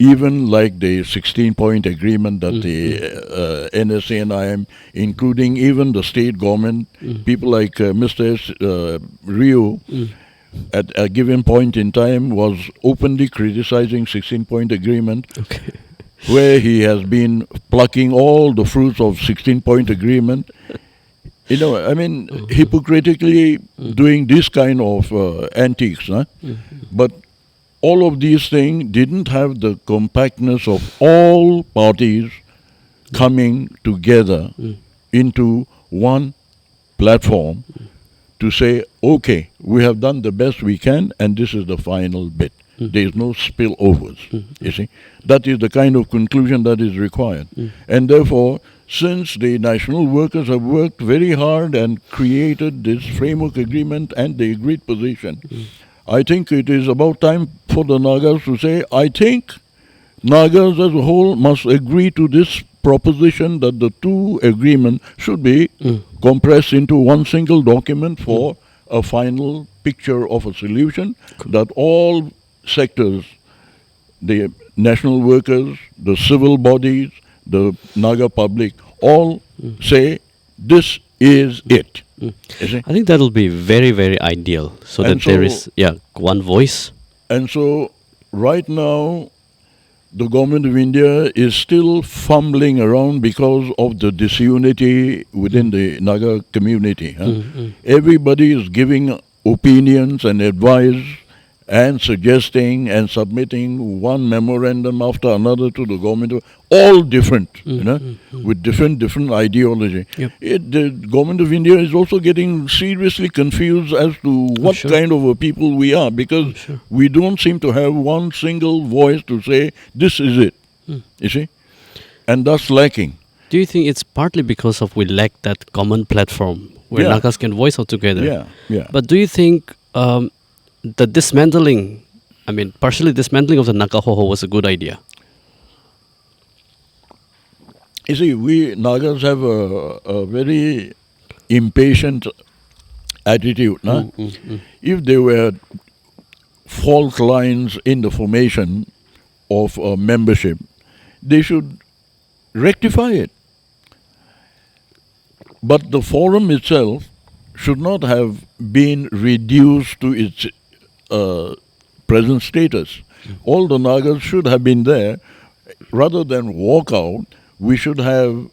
even like the 16-point agreement that the NSCN-IM, including even the state government, people like Mr. Rio, at a given point in time was openly criticizing 16-point agreement, Okay. where he has been plucking all the fruits of 16-point agreement. You know, I mean, hypocritically doing this kind of antics. Huh? But all of these things didn't have the compactness of all parties coming together into one platform to say, okay, we have done the best we can, and this is the final bit. There is no spillovers, you see. That is the kind of conclusion that is required. And therefore, since the national workers have worked very hard and created this framework agreement and the agreed position, I think it is about time for the Nagas to say, I think Nagas as a whole must agree to this proposition that the two agreements should be compressed into one single document for a final picture of a solution that all sectors, the national workers, the civil bodies, the Naga public, all say this is it. You see? I think that'll be very, very ideal so And that there is one voice. And so right now, the government of India is still fumbling around because of the disunity within the Naga community. Everybody is giving opinions and advice and suggesting and submitting one memorandum after another to the government, all different, with different ideology. Yep. The government of India is also getting seriously confused as to what kind of a people we are, because we don't seem to have one single voice to say, this is it, you see, and that's lacking. Do you think it's partly because of we lack that common platform where Nagas can voice out together? Yeah. But do you think the dismantling, partially dismantling of the Naga Hoho was a good idea? You see, we Nagas have a very impatient attitude. If there were fault lines in the formation of a membership, they should rectify it. But the forum itself should not have been reduced to its present status. All the Nagas should have been there. Rather than walk out, we should have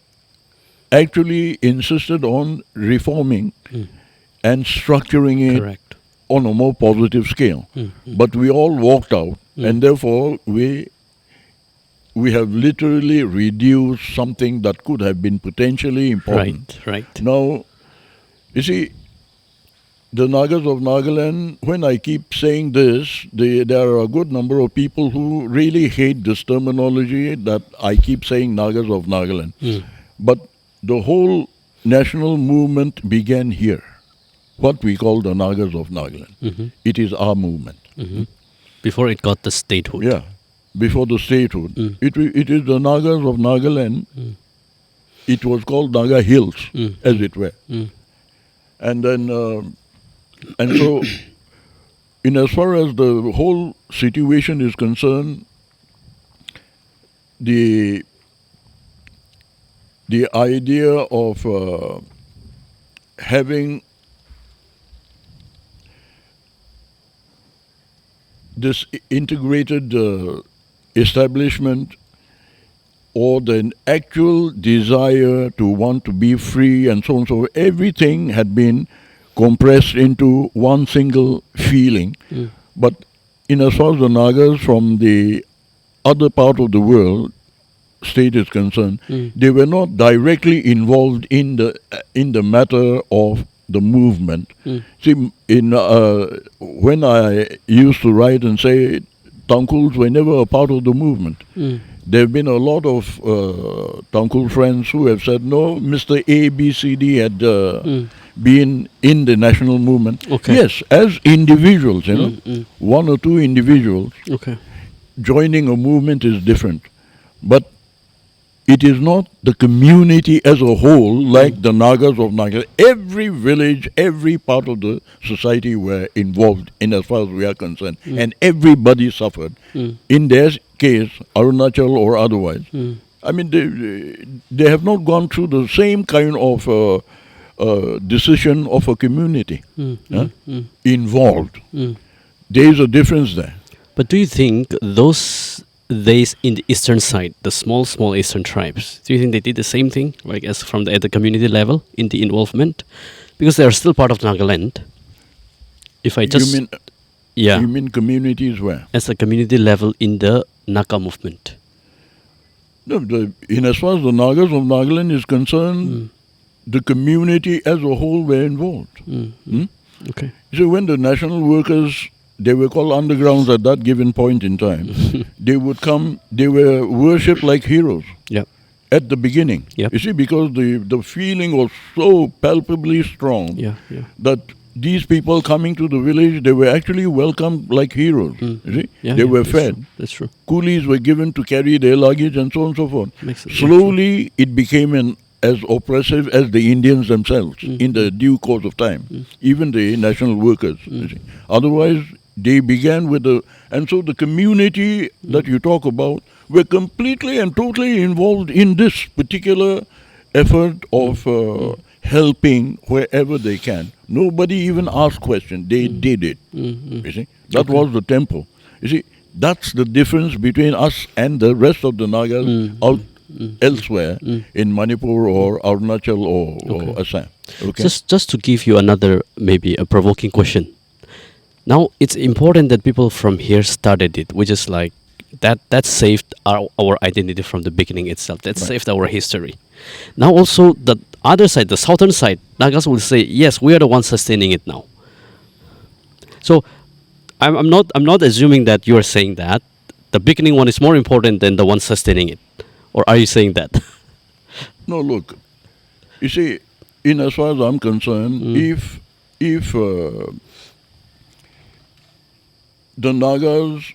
actually insisted on reforming and structuring it on a more positive scale. But we all walked out, and therefore we have literally reduced something that could have been potentially important. Right. Now, you see, the Nagas of Nagaland, when I keep saying this, there are a good number of people who really hate this terminology that I keep saying Nagas of Nagaland. But the whole national movement began here, what we call the Nagas of Nagaland. It is our movement. Before it got the statehood. Yeah, before the statehood. It is the Nagas of Nagaland. It was called Naga Hills, as it were. And then... And so, in as far as the whole situation is concerned, the idea of having this integrated establishment, or the actual desire to want to be free and so on, so everything had been compressed into one single feeling. But in as far as the Nagas from the other part of the world state is concerned, they were not directly involved in the matter of the movement. See, when I used to write and say Tangkuls were never a part of the movement, there have been a lot of Tangkul friends who have said, no, Mr. A, B, C, D had been in the national movement. Yes, as individuals, one or two individuals, joining a movement is different. But it is not the community as a whole, like the Nagas of Naga. Every village, every part of the society were involved in as far as we are concerned. And everybody suffered. In their case, Arunachal or otherwise. I mean, they have not gone through the same kind of decision of a community involved. There is a difference there. But do you think those days in the eastern side, the small eastern tribes, do you think they did the same thing, like as from at the community level in the involvement? Because they are still part of Nagaland. If I just you mean communities where? As a community level in the Naga movement. No, in as far as the Nagas of Nagaland is concerned, the community as a whole were involved. Okay. So when the national workers, they were called undergrounds at that given point in time, they would come, they were worshipped like heroes at the beginning. You see, because the feeling was so palpably strong that these people coming to the village, they were actually welcomed like heroes. You see? Yeah, They were that's fed. true. That's true. Coolies were given to carry their luggage and so on and so forth. Makes it Slowly, it became as oppressive as the Indians themselves in the due course of time, even the national workers. You see. Otherwise, they began with and so the community that you talk about were completely and totally involved in this particular effort of helping wherever they can. Nobody even asked questions. They did it. You see, that was the tempo. You see, that's the difference between us and the rest of the Nagas out elsewhere in Manipur or Arunachal or Assam. Okay. Just to give you another maybe a provoking question. Now it's important that people from here started it, which is like that saved our identity from the beginning itself. That saved our history. Now also the other side, the southern side, Nagas will say, yes, we are the ones sustaining it now. So I'm not assuming that you are saying that the beginning one is more important than the one sustaining it, or are you saying that? No, look. You see, in as far as I'm concerned, if the Nagas,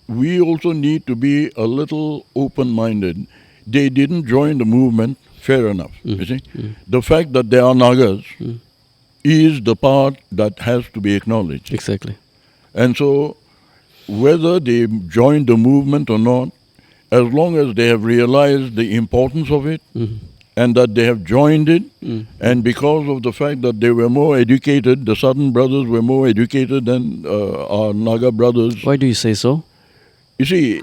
we also need to be a little open-minded. They didn't join the movement, fair enough. You see, the fact that they are Nagas is the part that has to be acknowledged. Exactly. And so, whether they joined the movement or not, as long as they have realized the importance of it, and that they have joined it, and because of the fact that they were more educated, the Southern brothers were more educated than our Naga brothers. Why do you say so? You see,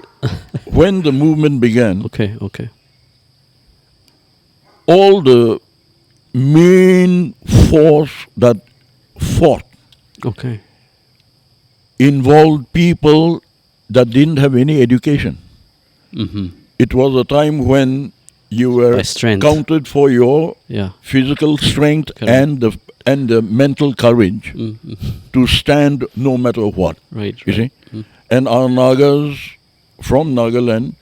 when the movement began, Okay. all the main force that fought Okay. involved people that didn't have any education. It was a time when you were By strength. counted for your Yeah. physical strength Correct. and the mental courage to stand no matter what. Right. You see? And our Nagas from Nagaland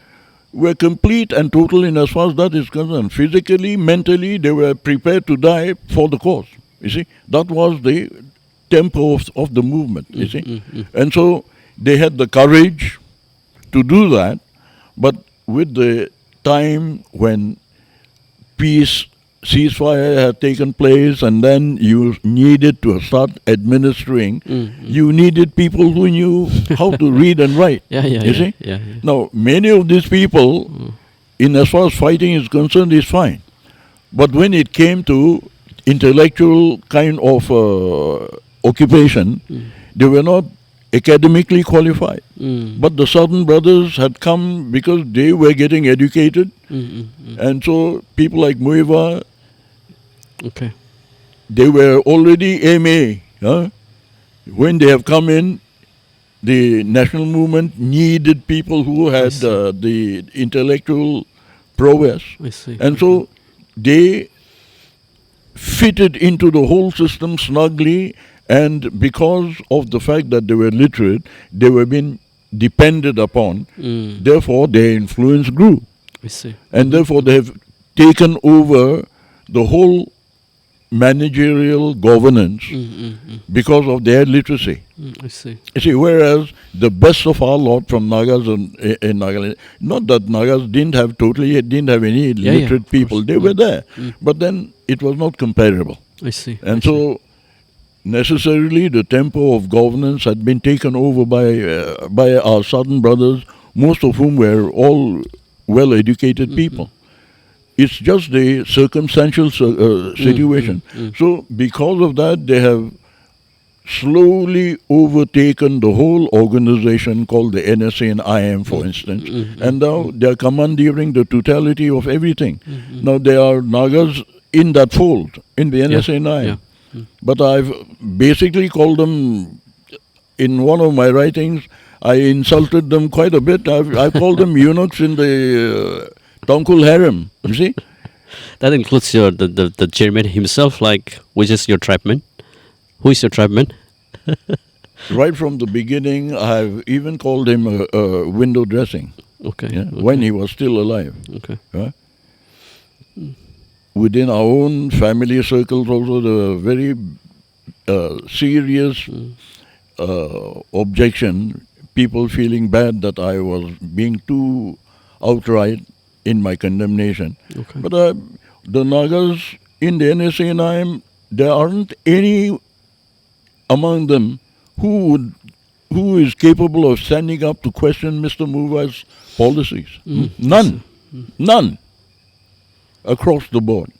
were complete and total in as far as that is concerned. Physically, mentally, they were prepared to die for the cause. You see? That was the tempo of the movement, you see? And so they had the courage to do that, but with the time when peace ceasefire had taken place and then you needed to start administering, you needed people who knew how to read and write. You see? Yeah. Now, many of these people, in as far as fighting is concerned, is fine. But when it came to intellectual kind of occupation, they were not academically qualified. But the Southern brothers had come because they were getting educated. And so people like Muiva, Okay. they were already MA. When they have come in, the national movement needed people who had the intellectual prowess. I see. And so they fitted into the whole system snugly, and because of the fact that they were literate, they were being depended upon. Therefore, their influence grew. I see. And therefore, they have taken over the whole managerial governance because of their literacy. I see. You see, whereas the best of our lot from Nagas in Nagaland, not that Nagas didn't have any literate people, they were there. But then it was not comparable. I see. And so necessarily the tempo of governance had been taken over by our Southern brothers, most of whom were all well-educated people. It's just the circumstantial situation. So because of that, they have slowly overtaken the whole organization called the NSCN-IM, for instance. And now they are commandeering the totality of everything. Now there are Nagas in that fold, in the NSCN-IM. But I've basically called them, in one of my writings, I insulted them quite a bit. I called them eunuchs in the Tongkul harem, you see? That includes the chairman himself, like, which is your tribeman? Who is your tribeman? Right from the beginning, I've even called him a window dressing. Okay. When he was still alive. Okay. Within our own family circles also, the very serious objection, people feeling bad that I was being too outright in my condemnation. Okay. But the Nagas in the NSCN-IM, there aren't any among them who is capable of standing up to question Mr. Muva's policies. None. None. Across the board.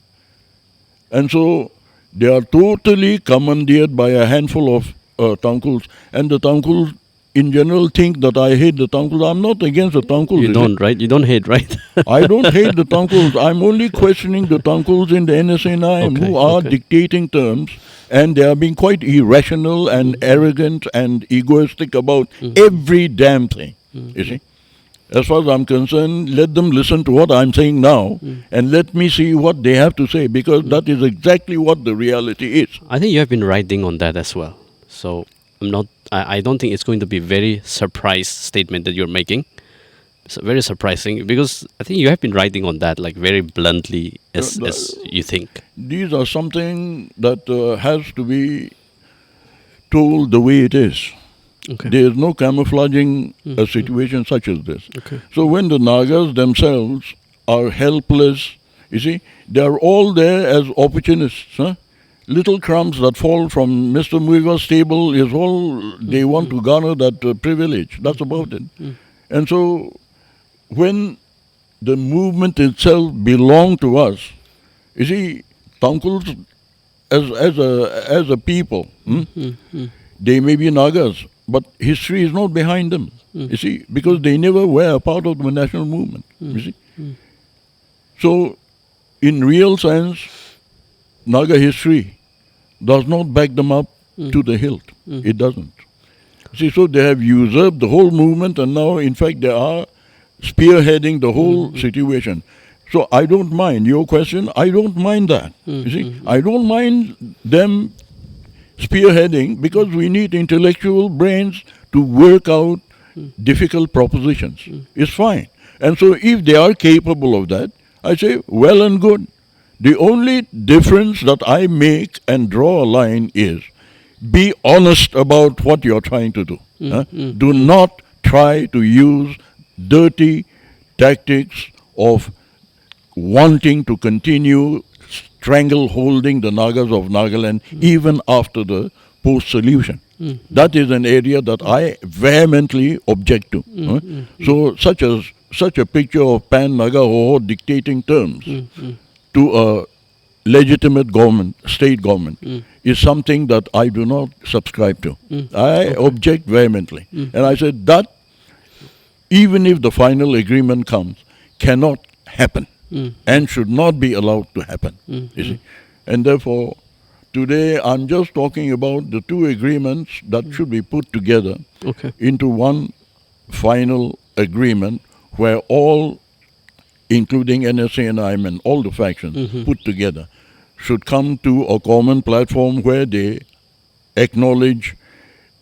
And so they are totally commandeered by a handful of Tangkuls. And the Tangkuls in general think that I hate the Tangkuls. I'm not against the Tangkuls. You don't, right? You don't hate, right? I don't hate the Tangkuls. I'm only questioning the Tangkuls in the NSNI who are dictating terms, and they are being quite irrational and arrogant and egoistic about every damn thing. You see? As far as I'm concerned, let them listen to what I'm saying now and let me see what they have to say, because that is exactly what the reality is. I think you have been writing on that as well. So I don't think it's going to be very surprise statement that you're making. It's very surprising because I think you have been writing on that like very bluntly as you think. These are something that has to be told the way it is. Okay. There is no camouflaging a situation such as this. Okay. So when the Nagas themselves are helpless, you see, they are all there as opportunists. Huh? Little crumbs that fall from Mr. Muiva's table is all they want to garner that privilege. That's about it. And so when the movement itself belonged to us, you see, Tangkuls as a people, they may be Nagas, but history is not behind them, you see, because they never were a part of the national movement, you see. So, in real sense, Naga history does not back them up to the hilt. It doesn't. See, so they have usurped the whole movement, and now, in fact, they are spearheading the whole situation. So I don't mind your question. I don't mind that. You see, I don't mind them spearheading, because we need intellectual brains to work out difficult propositions. It's fine. And so if they are capable of that, I say, well and good. The only difference that I make and draw a line is, be honest about what you're trying to do. Do not try to use dirty tactics of wanting to continue strangle-holding the Nagas of Nagaland even after the post-solution. That is an area that I vehemently object to. So such a picture of Pan-Naga Hoho dictating terms to a legitimate government, state government, is something that I do not subscribe to. I object vehemently. And I said that, even if the final agreement comes, cannot happen and should not be allowed to happen. You see? And therefore, today I'm just talking about the two agreements that should be put together into one final agreement where all, including NSCN-IM and all the factions put together, should come to a common platform where they acknowledge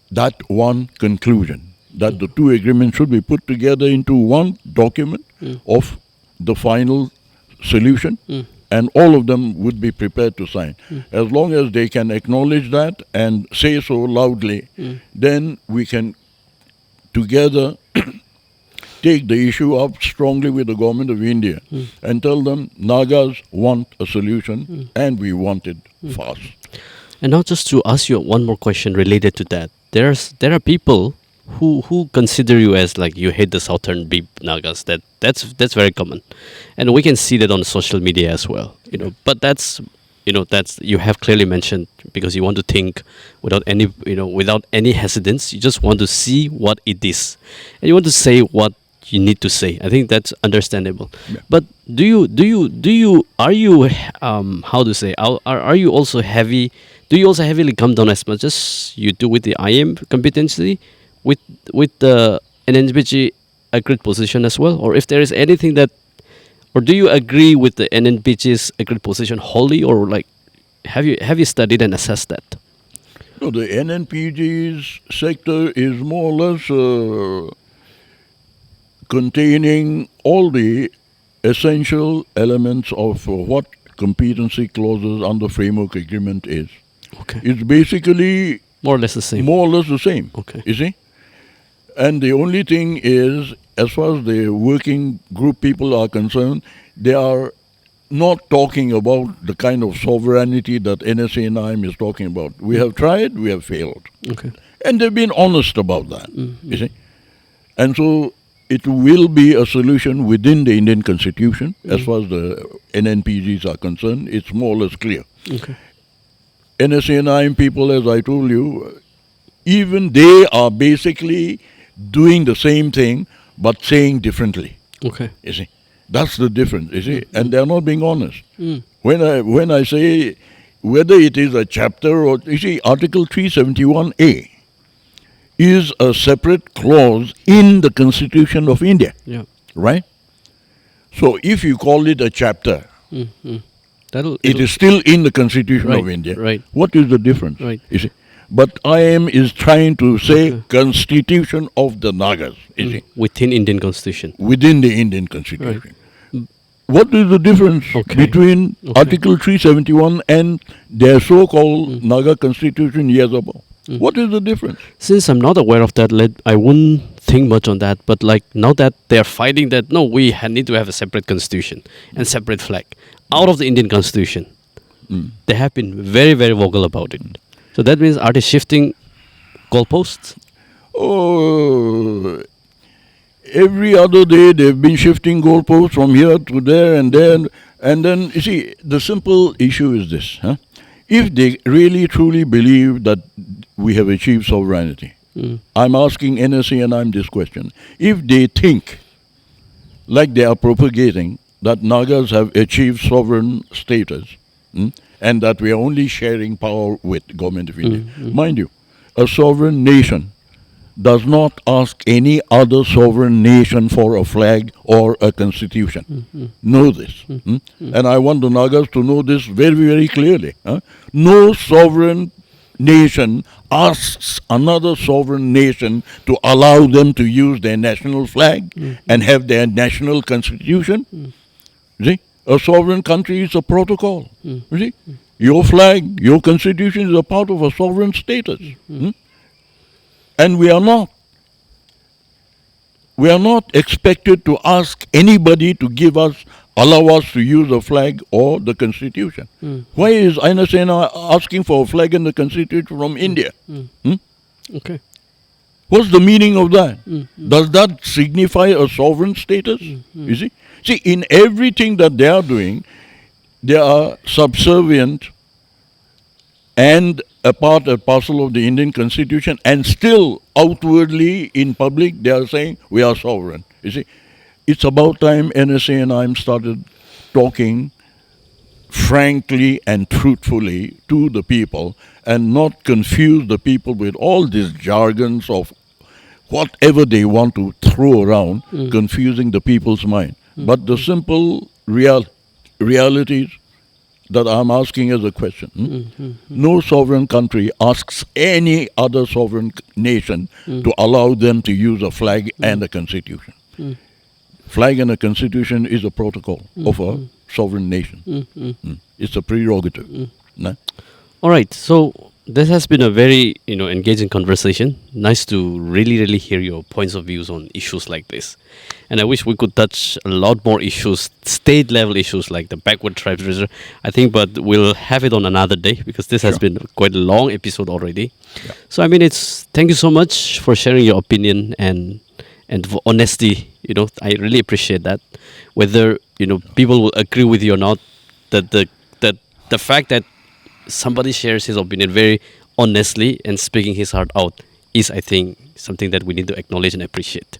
that one conclusion, that the two agreements should be put together into one document of the final solution, and all of them would be prepared to sign. As long as they can acknowledge that and say so loudly, then we can together take the issue up strongly with the government of India and tell them Nagas want a solution and we want it fast. And now just to ask you one more question related to that. There are people who consider you as like you hate the southern beep Nagas. That's very common, and we can see that on social media as well. But that's you have clearly mentioned, because you want to think without any hesitance. You just want to see what it is, and you want to say what you need to say. I think that's understandable. Yeah. But are you how to say, are you also heavy? Do you also heavily come down as much as you do with the IM competency, with the NNPG agreed position as well? Or if there is anything that, or do you agree with the NNPG's agreed position wholly, or like have you studied and assessed that? No, the NNPG's sector is more or less containing all the essential elements of what competency clauses under framework agreement is. Okay. It's basically More or less the same. more or less the same. Okay. You see? And the only thing is, as far as the working group people are concerned, they are not talking about the kind of sovereignty that NSCN-IM is talking about. We have tried, we have failed. Okay. And they've been honest about that. You see? And so it will be a solution within the Indian Constitution. As far as the NNPGs are concerned, it's more or less clear. Okay. NSCN-IM people, as I told you, even they are basically doing the same thing but saying differently. Okay. You see, that's the difference. You see, and they're not being honest. When I say whether it is a chapter or you see, Article 371A is a separate clause in the Constitution of India, Yeah. right? So if you call it a chapter, That'll. it is still in the Constitution of Right, India. right. What is the difference? Right. You see, but IM is trying to say Constitution of the Nagas. You see, Within Indian Constitution. within the Indian Constitution. What is the difference Okay. between Article 371 and their so-called Naga Constitution years ago? What is the difference? Since I'm not aware of that, I wouldn't think much on that. But like now that they're fighting that, no, we need to have a separate constitution and separate flag out of the Indian Constitution. They have been very, very vocal about it. So that means, are they shifting goalposts? Oh, every other day they've been shifting goalposts from here to there and there. And then, you see, the simple issue is this. If they really truly believe that we have achieved sovereignty, I'm asking NSCN-IM this question. If they think, like they are propagating, that Nagas have achieved sovereign status, and that we are only sharing power with the government of India. Mind you, a sovereign nation does not ask any other sovereign nation for a flag or a constitution. Know this. And I want the Nagas to know this very, very clearly. No sovereign nation asks another sovereign nation to allow them to use their national flag and have their national constitution. See? A sovereign country is a protocol. You see? Your flag, your constitution is a part of a sovereign status. And we are not. We are not expected to ask anybody to allow us to use a flag or the constitution. Why is NSCN asking for a flag and the constitution from India? Okay. What's the meaning of that? Does that signify a sovereign status? You see? See, in everything that they are doing, they are subservient and a part and parcel of the Indian Constitution, and still outwardly in public they are saying we are sovereign. You see, it's about time NSCN-IM started talking frankly and truthfully to the people and not confuse the people with all these jargons of whatever they want to throw around, confusing the people's mind. But the simple realities that I'm asking as a question. No sovereign country asks any other sovereign nation to allow them to use a flag and a constitution. Flag and a constitution is a protocol of a sovereign nation. It's a prerogative. Nah? All right. So this has been a very engaging conversation. Nice to really hear your points of views on issues like this. And I wish we could touch a lot more issues, state level issues like the backward tribes reserve. I think, but we'll have it on another day because this has been quite a long episode already. Yeah. So I mean, thank you so much for sharing your opinion and for honesty. I really appreciate that. Whether people will agree with you or not, that the fact that somebody shares his opinion very honestly and speaking his heart out is, I think, something that we need to acknowledge and appreciate.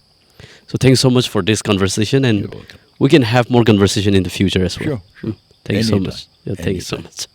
So thanks so much for this conversation, and we can have more conversation in the future as well. Sure. Thank you so Anytime. much. Yeah, thank you so Anytime. much.